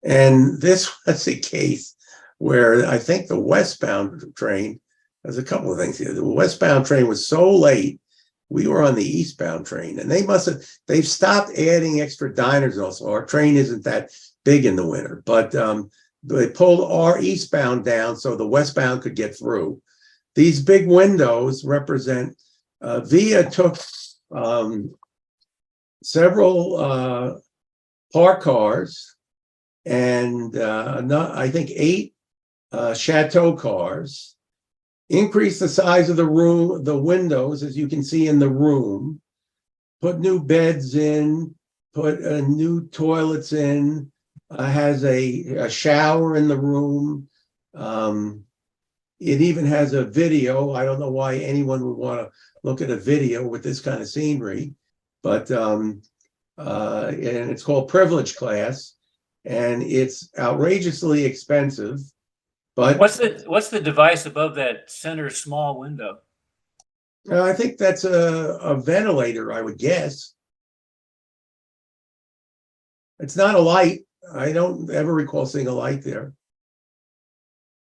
And this was a case where I think the westbound train, there's a couple of things here. The westbound train was so late, we were on the eastbound train, and they've stopped adding extra diners also. Our train isn't that big in the winter, but they pulled our eastbound down so the westbound could get through. These big windows represent, VIA took several park cars and I think 8 chateau cars, increased the size of the room, the windows, as you can see in the room, put new beds in, put new toilets in, has a shower in the room. It even has a video. I don't know why anyone would want to look at a video with this kind of scenery, but and it's called Privilege Class, and it's outrageously expensive. But what's the device above that center small window? I think that's a ventilator, I would guess. It's not a light. I don't ever recall seeing a light there.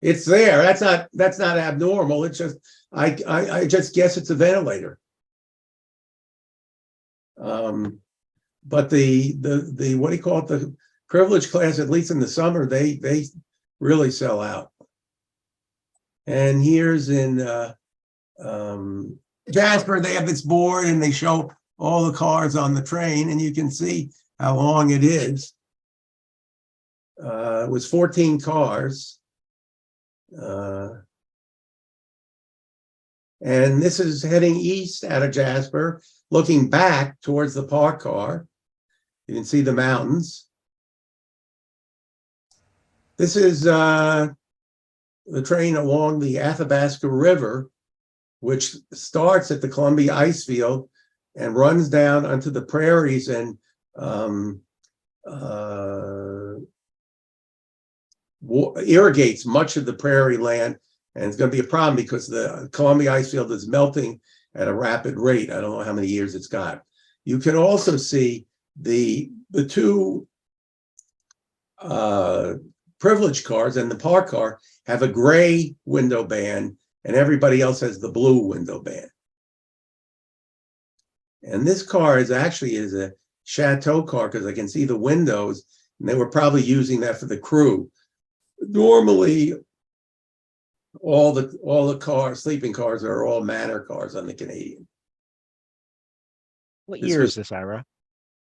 It's there. That's not abnormal. It's just I just guess it's a ventilator. But the what do you call it? The Privilege Class, at least in the summer, they really sell out. And here's in Jasper, they have this board and they show all the cars on the train, and you can see how long it is. It was 14 cars. And this is heading east out of Jasper, looking back towards the park car. You can see the mountains. This is the train along the Athabasca River, which starts at the Columbia Ice Field and runs down onto the prairies and irrigates much of the prairie land. And it's going to be a problem because the Columbia Ice Field is melting at a rapid rate. I don't know how many years it's got. You can also see the 2 privilege cars and the park car have a gray window band, and everybody else has the blue window band. And this car is actually a chateau car because I can see the windows, and they were probably using that for the crew. Normally, all the cars, sleeping cars, are all manor cars on the Canadian. What This year was- is this, Ira?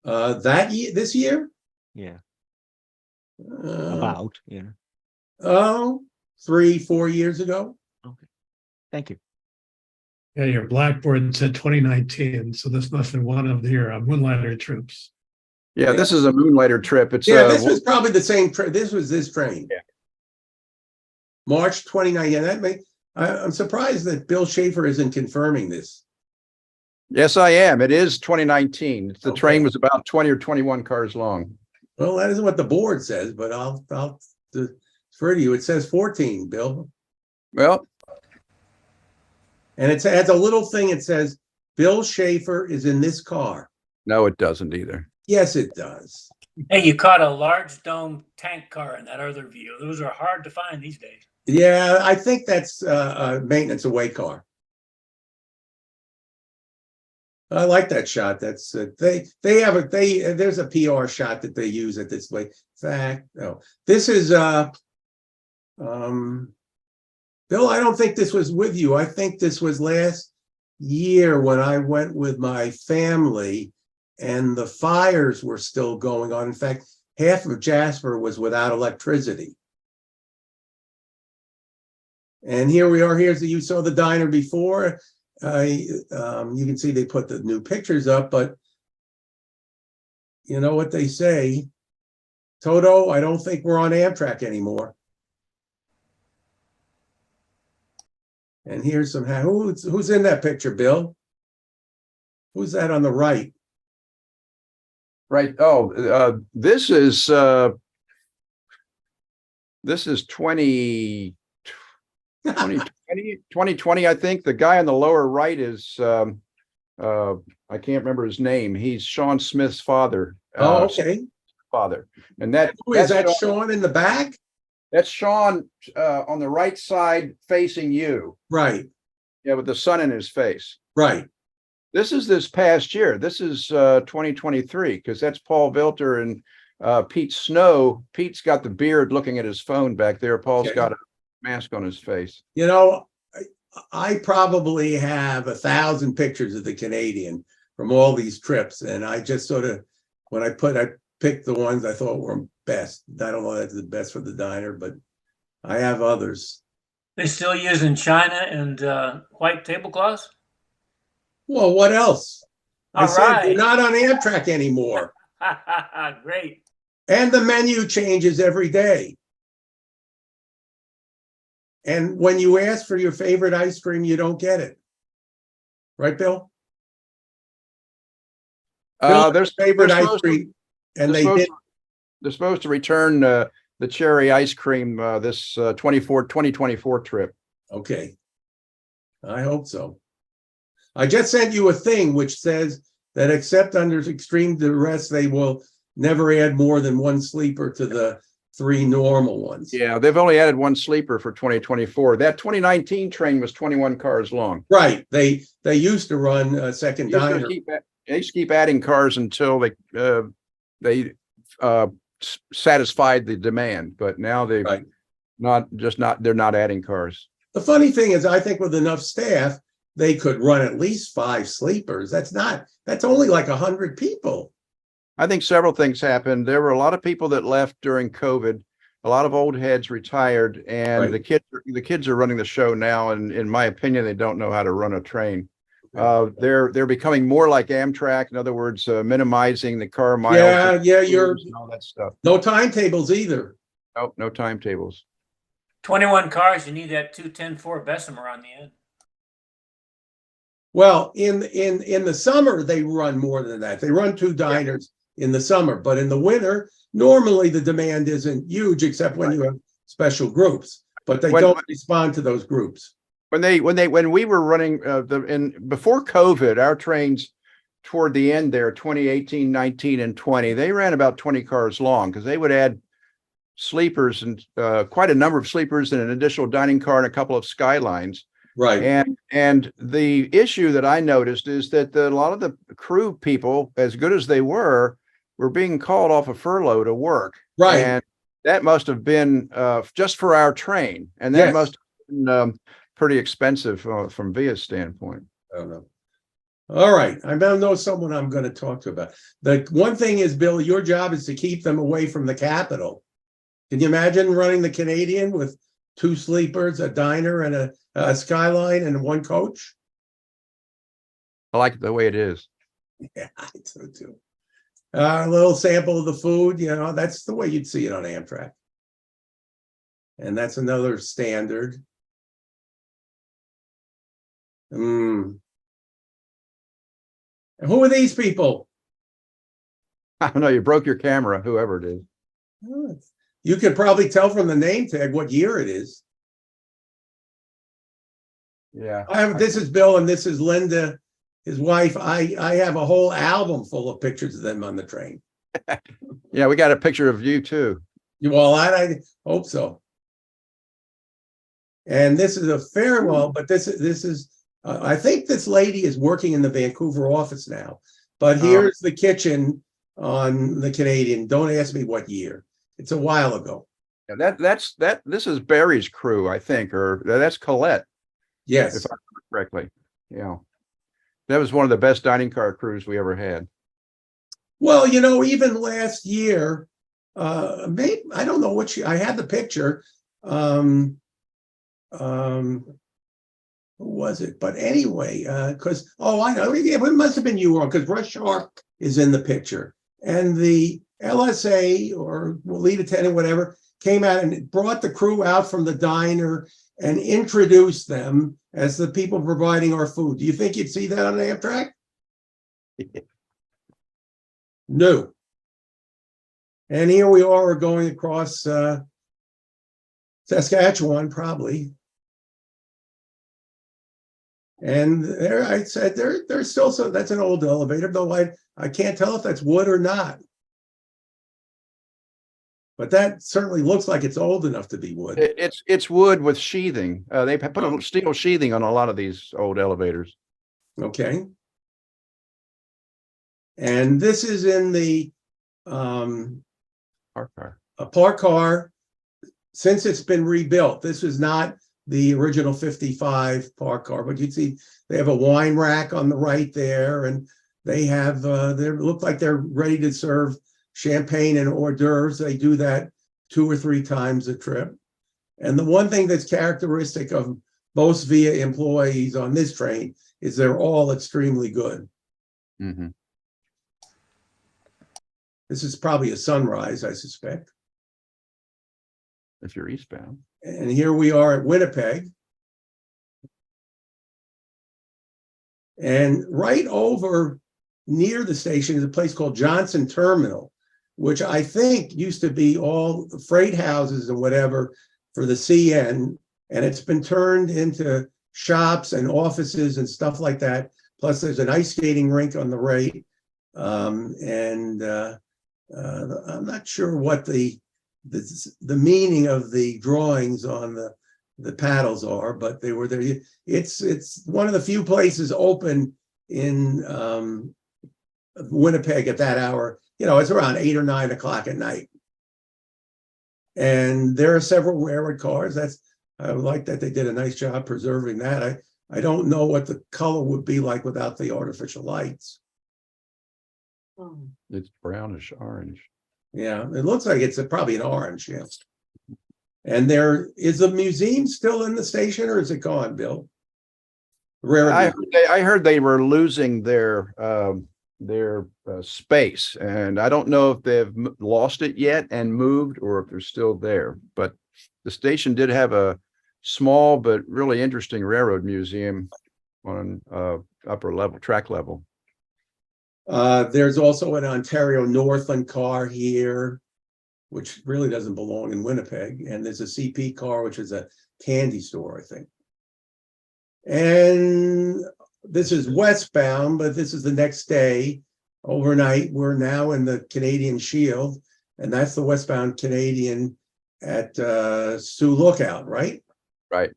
this year? Yeah, Uh, about, yeah. oh, 3-4 years ago. Okay. Thank you. Yeah, your blackboard said 2019, so this must have been one of your Moonlighter troops. Yeah, this is a Moonlighter trip. It's Yeah, this was probably the same. This was this train. Yeah. March 29. Yeah, I'm surprised that Bill Schaefer isn't confirming this. Yes, I am. It is 2019. The Okay. train was about 20 or 21 cars long. Well, that isn't what the board says, but I'll defer to you. It says 14, Bill. Well, And it has a little thing. It says Bill Schaefer is in this car. no, it doesn't either. Yes, it does. Hey, you caught a large dome tank car in that other view. Those are hard to find these days. Yeah, I think that's a maintenance away car. I like that shot. That's there's a PR shot that they use at this place. Fact, no, this is Bill, I don't think this was with you. I think this was last year when I went with my family and the fires were still going on. In fact, half of Jasper was without electricity. And here we are. You saw the diner before. You can see they put the new pictures up, but you know what they say, Toto, I don't think we're on Amtrak anymore. And here's some, who's in that picture, Bill? Who's that on the right? Right. Oh, this is 2020, I think. The guy on the lower right is I can't remember his name. He's Sean Smith's father. Oh, okay. Father. And Who is that, Sean in the back? That's Sean on the right side facing you. Right, Yeah, with the sun in his face. right. This is this past year. This is 2023, because that's Paul Vilter and Pete Snow. Pete's got the beard looking at his phone back there. Paul's Okay. got a mask on his face. You know, I probably have 1,000 pictures of the Canadian from all these trips, and I just sort of, when I picked the ones I thought were best. I don't know if that's the best for the diner, but I have others. They still using China and white tablecloths? Well, what else? I All said they're right. not on Amtrak anymore, Great. and the menu changes every day. And when you ask for your favorite ice cream, you don't get it. Right, Bill? Bill, There's favorite they're ice supposed to- cream, and they're they supposed did. They're supposed to return the cherry ice cream this 2024 trip. Okay. I hope so. I just sent you a thing which says that except under extreme duress, they will never add more than one sleeper to the 3 normal ones. Yeah, they've only added one sleeper for 2024. That 2019 train was 21 cars long. Right. They used to run a second They used to diner. they used to keep adding cars until they satisfied the demand, but now they're Right. they're not adding cars. The funny thing is, I think with enough staff, they could run at least 5 sleepers. That's only like 100 people. I think several things happened. There were a lot of people that left during COVID. A lot of old heads retired, and Right. the kids are running the show now. And in my opinion, they don't know how to run a train. They're becoming more like Amtrak. In other words, minimizing the car miles. Yeah, And all that stuff. no timetables either. Nope, no timetables. 21 cars, you need that 210-4 Bessemer on the end. Well, in the summer, they run more than that. They run 2 diners in the summer, but in the winter, normally the demand isn't huge except when you have special groups, but they don't respond to those groups. When we were running before COVID, our trains toward the end there, 2018, 19, and 20, they ran about 20 cars long because they would add sleepers and quite a number of sleepers and an additional dining car and a couple of skylines. Right. And the issue that I noticed is that a lot of the crew people, as good as they were being called off a furlough to work. Right. And that must have been just for our train. And that Yes. must have been pretty expensive from Via's standpoint. I don't know. All right, I now know someone I'm going to talk to about. The one thing is, Bill, your job is to keep them away from the Capitol. Can you imagine running the Canadian with 2 sleepers, a diner, and a skyline, and 1 coach? I like it the way it is. Yeah, I do too. A little sample of the food, that's the way you'd see it on Amtrak. And that's another standard. And who are these people? I don't know, you broke your camera, whoever it is. You could probably tell from the name tag what year it is. Yeah. This is Bill and this is Linda, his wife. I have a whole album full of pictures of them on the train. Yeah, we got a picture of you too. Well, I hope so. And this is a farewell, but this is I think this lady is working in the Vancouver office now. But here's the kitchen on the Canadian. Don't ask me what year. It's a while ago. Yeah, this is Barry's crew, I think, or that's Colette, Yes. if I remember correctly. Yeah. That was one of the best dining car crews we ever had. Well, even last year, maybe I don't know what I had the picture. Who was it? But anyway, because I know it must have been you, because Russ Sharp is in the picture, and the LSA or lead attendant, whatever, came out and brought the crew out from the diner and introduced them as the people providing our food. Do you think you'd see that on Amtrak? No. And here we are going across Saskatchewan, probably. And there, I said, there's still some. That's an old elevator, though I can't tell if that's wood or not. But that certainly looks like it's old enough to be wood. It's wood with sheathing. They put a steel sheathing on a lot of these old elevators. Okay. And this is in the Park car. a park car. Since it's been rebuilt, this is not the original 55 park car, but you see they have a wine rack on the right there, and they have they look like they're ready to serve champagne and hors d'oeuvres. They do that 2 or 3 times a trip. And the one thing that's characteristic of most VIA employees on this train is they're all extremely good. Mm-hmm. This is probably a sunrise, I suspect. If you're eastbound. And here we are at Winnipeg. And right over near the station is a place called Johnson Terminal, which I think used to be all the freight houses and whatever for the CN. And it's been turned into shops and offices and stuff like that. Plus there's an ice skating rink on the right. I'm not sure what the meaning of the drawings on the paddles are, but they were there. It's one of the few places open in Winnipeg at that hour. It's around 8 or 9 o'clock at night. And there are several railroad cars. I like that they did a nice job preserving that. I don't know what the color would be like without the artificial lights. It's brownish orange. Yeah, it looks like it's probably an orange, yes. And there is a museum still in the station, or is it gone, Bill? I heard they were losing their space, and I don't know if they've lost it yet and moved, or if they're still there. But the station did have a small but really interesting railroad museum on upper level, track level. There's also an Ontario Northland car here, which really doesn't belong in Winnipeg. And there's a CP car, which is a candy store, I think. And this is westbound, but this is the next day, overnight. We're now in the Canadian Shield, and that's the westbound Canadian at Sioux Lookout, right? Right.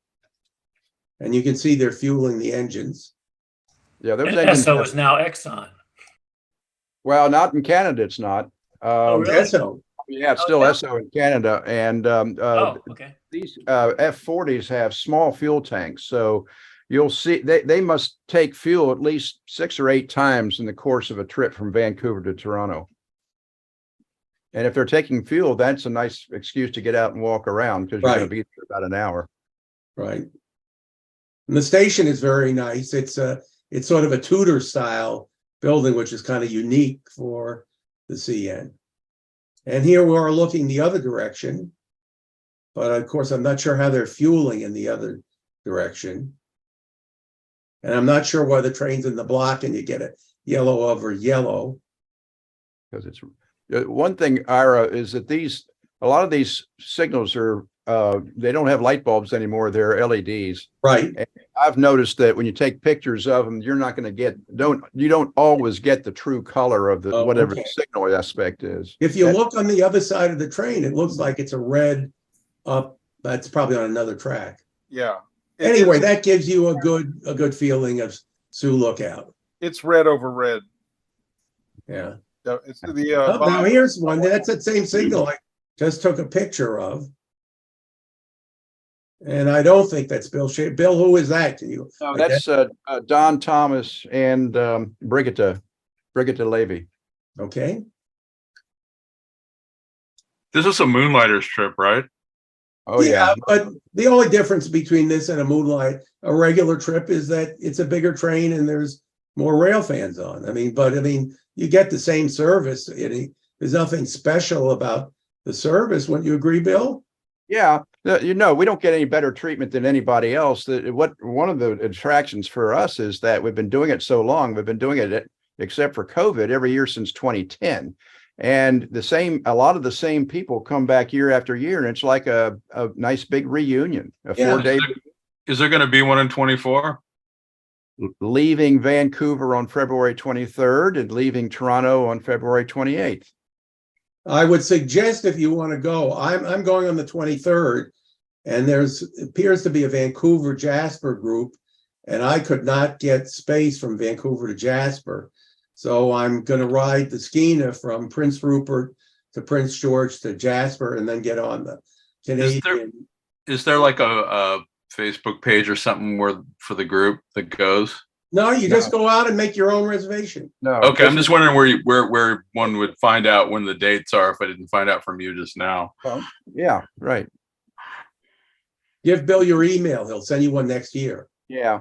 And you can see they're fueling the engines. Yeah, there was And engine Esso test. is now Exxon. Well, not in Canada, it's not. really? Esso. Yeah, it's still Okay. Esso in Canada, and Oh, okay. these F40s have small fuel tanks, so you'll see they must take fuel at least 6 or 8 times in the course of a trip from Vancouver to Toronto. And if they're taking fuel, that's a nice excuse to get out and walk around because you're going Right. to be there about an hour. Right. And the station is very nice. It's sort of a Tudor style building, which is kind of unique for the CN. And here we are looking the other direction. But of course, I'm not sure how they're fueling in the other direction. And I'm not sure why the train's in the block and you get a yellow over yellow. Because it's one thing, Ira, is that a lot of these signals are they don't have light bulbs anymore. They're LEDs. Right. And I've noticed that when you take pictures of them, you're not going to you don't always get the true color of the Oh, whatever okay. the signal aspect is. If you look on the other side of the train, it looks like it's a red up. That's probably on another track. Yeah. Anyway, that gives you a good feeling of Sioux Lookout. It's red over red. Yeah. It's the Oh, now here's one. That's that same signal I just took a picture of. And I don't think that's Bill Shea. Bill, who is that? Can you? No, that's Don Thomas and Brigitte Levy. Okay. This is a Moonlighters trip, right? Oh yeah. But the only difference between this and a regular trip is that it's a bigger train and there's more rail fans on. I mean, you get the same service. There's nothing special about the service. Wouldn't you agree, Bill? Yeah, we don't get any better treatment than anybody else. One of the attractions for us is that we've been doing it so long. We've been doing it, except for COVID, every year since 2010. And a lot of the same people come back year after year, and it's like a nice big reunion. A 4-day. Is there going to be one in 24? Leaving Vancouver on February 23rd and leaving Toronto on February 28th. I would suggest if you want to go, I'm going on the 23rd, and appears to be a Vancouver Jasper group, and I could not get space from Vancouver to Jasper. So I'm going to ride the Skeena from Prince Rupert to Prince George to Jasper and then get on the Canadian. Is there like a Facebook page or something for the group that goes? No, you just go out and make your own reservation. No. Okay, I'm just wondering where one would find out when the dates are if I didn't find out from you just now. Yeah, right. Give Bill your email. He'll send you one next year. Yeah.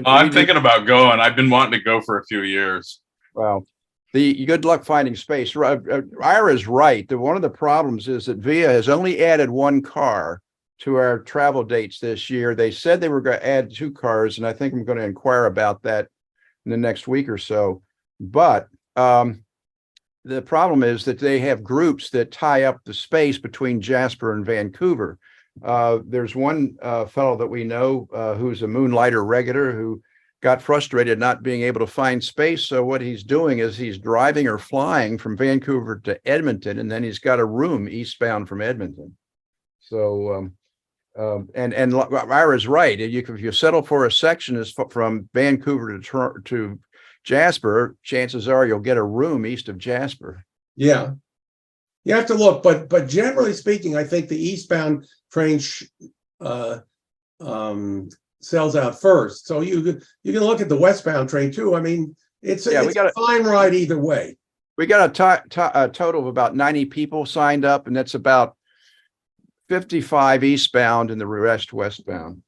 I'm thinking about going. I've been wanting to go for a few years. Well, the good luck finding space. Ira's right. One of the problems is that VIA has only added 1 car to our travel dates this year. They said they were going to add 2 cars, and I think I'm going to inquire about that in the next week or so. But the problem is that they have groups that tie up the space between Jasper and Vancouver. There's one fellow that we know who's a Moonlighter regular who got frustrated not being able to find space. So what he's doing is he's driving or flying from Vancouver to Edmonton, and then he's got a room eastbound from Edmonton. So, and Ira's right. If you settle for a section from Vancouver to Jasper, chances are you'll get a room east of Jasper. Yeah. You have to look, but generally speaking, I think the eastbound train sells out first. So you can look at the westbound train too. I mean, it's a fine ride either way. We got a total of about 90 people signed up, and that's about 55 eastbound and the rest westbound.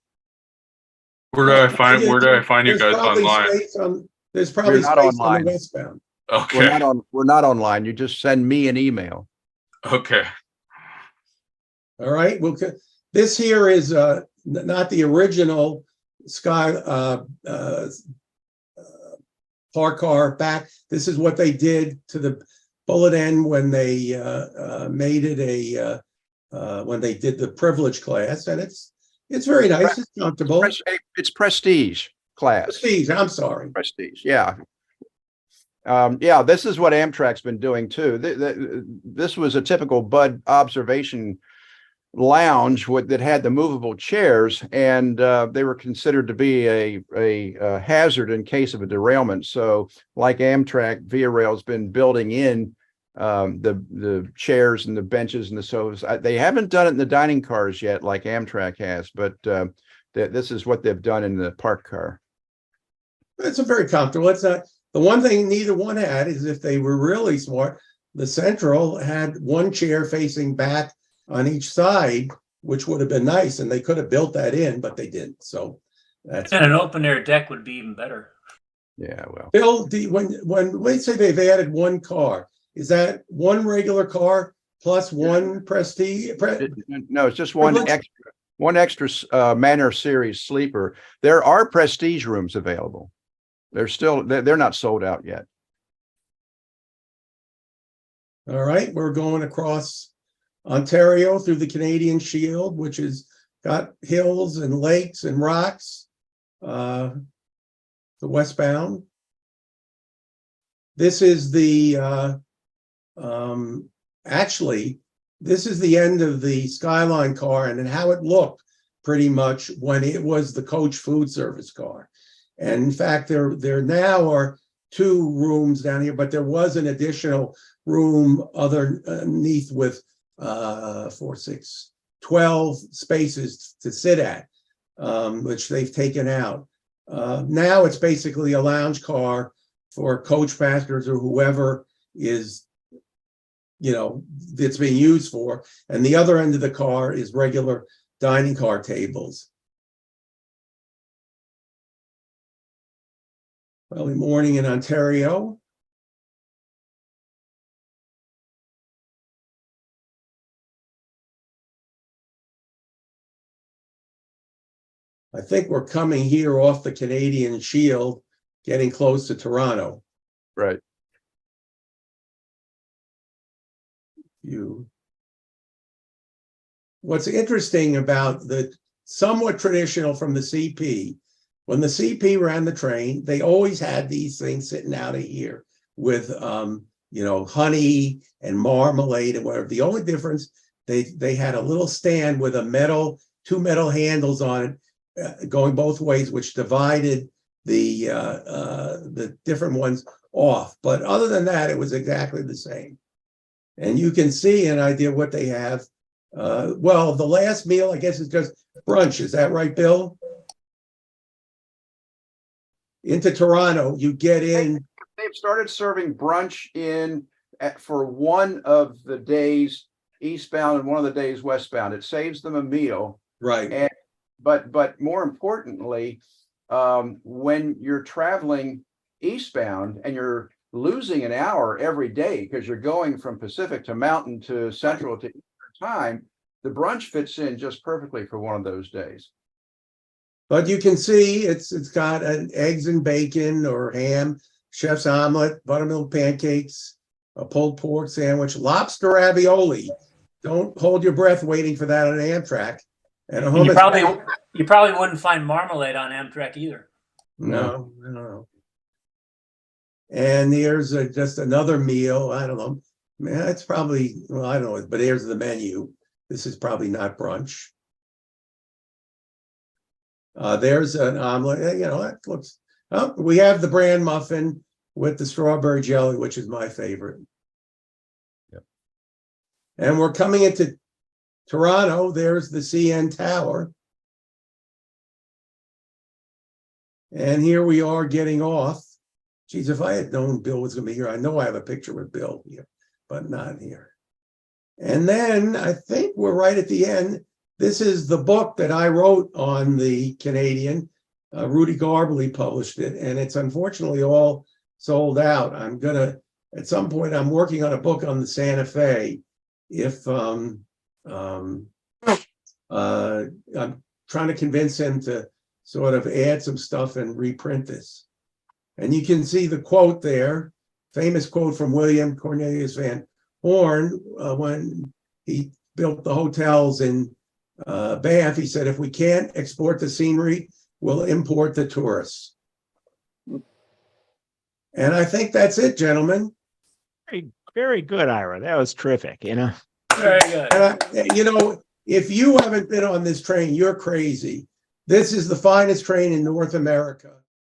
Where do I find you guys online? There's probably We're not space on online. the westbound. Okay. We're not online. You just send me an email. Okay. All right. Well, this here is not the original Sky park car back. This is what they did to the bullet end when they made it when they did the privilege class, and it's very nice. It's comfortable. It's prestige class. Prestige. I'm sorry. Prestige. Yeah. Yeah, this is what Amtrak's been doing too. This was a typical Bud observation lounge that had the movable chairs, and they were considered to be a hazard in case of a derailment. So, like Amtrak, Via Rail's been building in the chairs and the benches and the sofas. They haven't done it in the dining cars yet, like Amtrak has, but this is what they've done in the park car. It's a very comfortable. It's not the one thing neither one had is if they were really smart, the Central had one chair facing back on each side, which would have been nice, and they could have built that in, but they didn't. So that's And an open air deck would be even better. Yeah, well, Bill. When they say they've added one car, is that one regular car plus one Prestige? no, it's just one extra Manor Series sleeper. There are Prestige rooms available. They're not sold out yet. All right, we're going across Ontario through the Canadian Shield, which has got hills and lakes and rocks. The westbound. This is the actually, this is the end of the Skyline car and then how it looked pretty much when it was the coach food service car. And in fact, there now are 2 rooms down here, but there was an additional room underneath with 4, 6, 12 spaces to sit at, which they've taken out. Now it's basically a lounge car for coach passengers or whoever is, that's being used for. And the other end of the car is regular dining car tables. Early morning in Ontario. I think we're coming here off the Canadian Shield, getting close to Toronto. Right. What's interesting about the somewhat traditional from the CP, when the CP ran the train, they always had these things sitting out of here with, honey and marmalade and whatever. The only difference, they had a little stand with a 2 metal handles on it, going both ways, which divided the different ones off. But other than that, it was exactly the same. And you can see an idea what they have. Well, the last meal, I guess, is just brunch. Is that right, Bill? Into Toronto, you get in. They've started serving brunch for one of the days eastbound and one of the days westbound. It saves them a meal. Right. But more importantly, when you're traveling eastbound and you're losing an hour every day because you're going from Pacific to Mountain to Central to Eastern time, the brunch fits in just perfectly for one of those days. But you can see it's got an eggs and bacon or ham, chef's omelet, buttermilk pancakes, a pulled pork sandwich, lobster ravioli. Don't hold your breath waiting for that on Amtrak. And You probably wouldn't find marmalade on Amtrak either. No. And here's just another meal. I don't know. Man, it's probably, well, I don't know, but here's the menu. This is probably not brunch. There's an omelet. That looks. Oh, we have the bran muffin with the strawberry jelly, which is my favorite. Yep. And we're coming into Toronto. There's the CN Tower. And here we are getting off. Geez, if I had known Bill was going to be here, I know I have a picture with Bill here, but not here. And then I think we're right at the end. This is the book that I wrote on the Canadian. Rudy Garbely published it, and it's unfortunately all sold out. At some point, I'm working on a book on the Santa Fe. I'm trying to convince him to sort of add some stuff and reprint this. And you can see the quote there, famous quote from William Cornelius Van Horn when he built the hotels in Banff. He said, if we can't export the scenery, we'll import the tourists. And I think that's it, gentlemen. Very, very good, Ira. That was terrific, Very good. And if you haven't been on this train, you're crazy. This is the finest train in North America.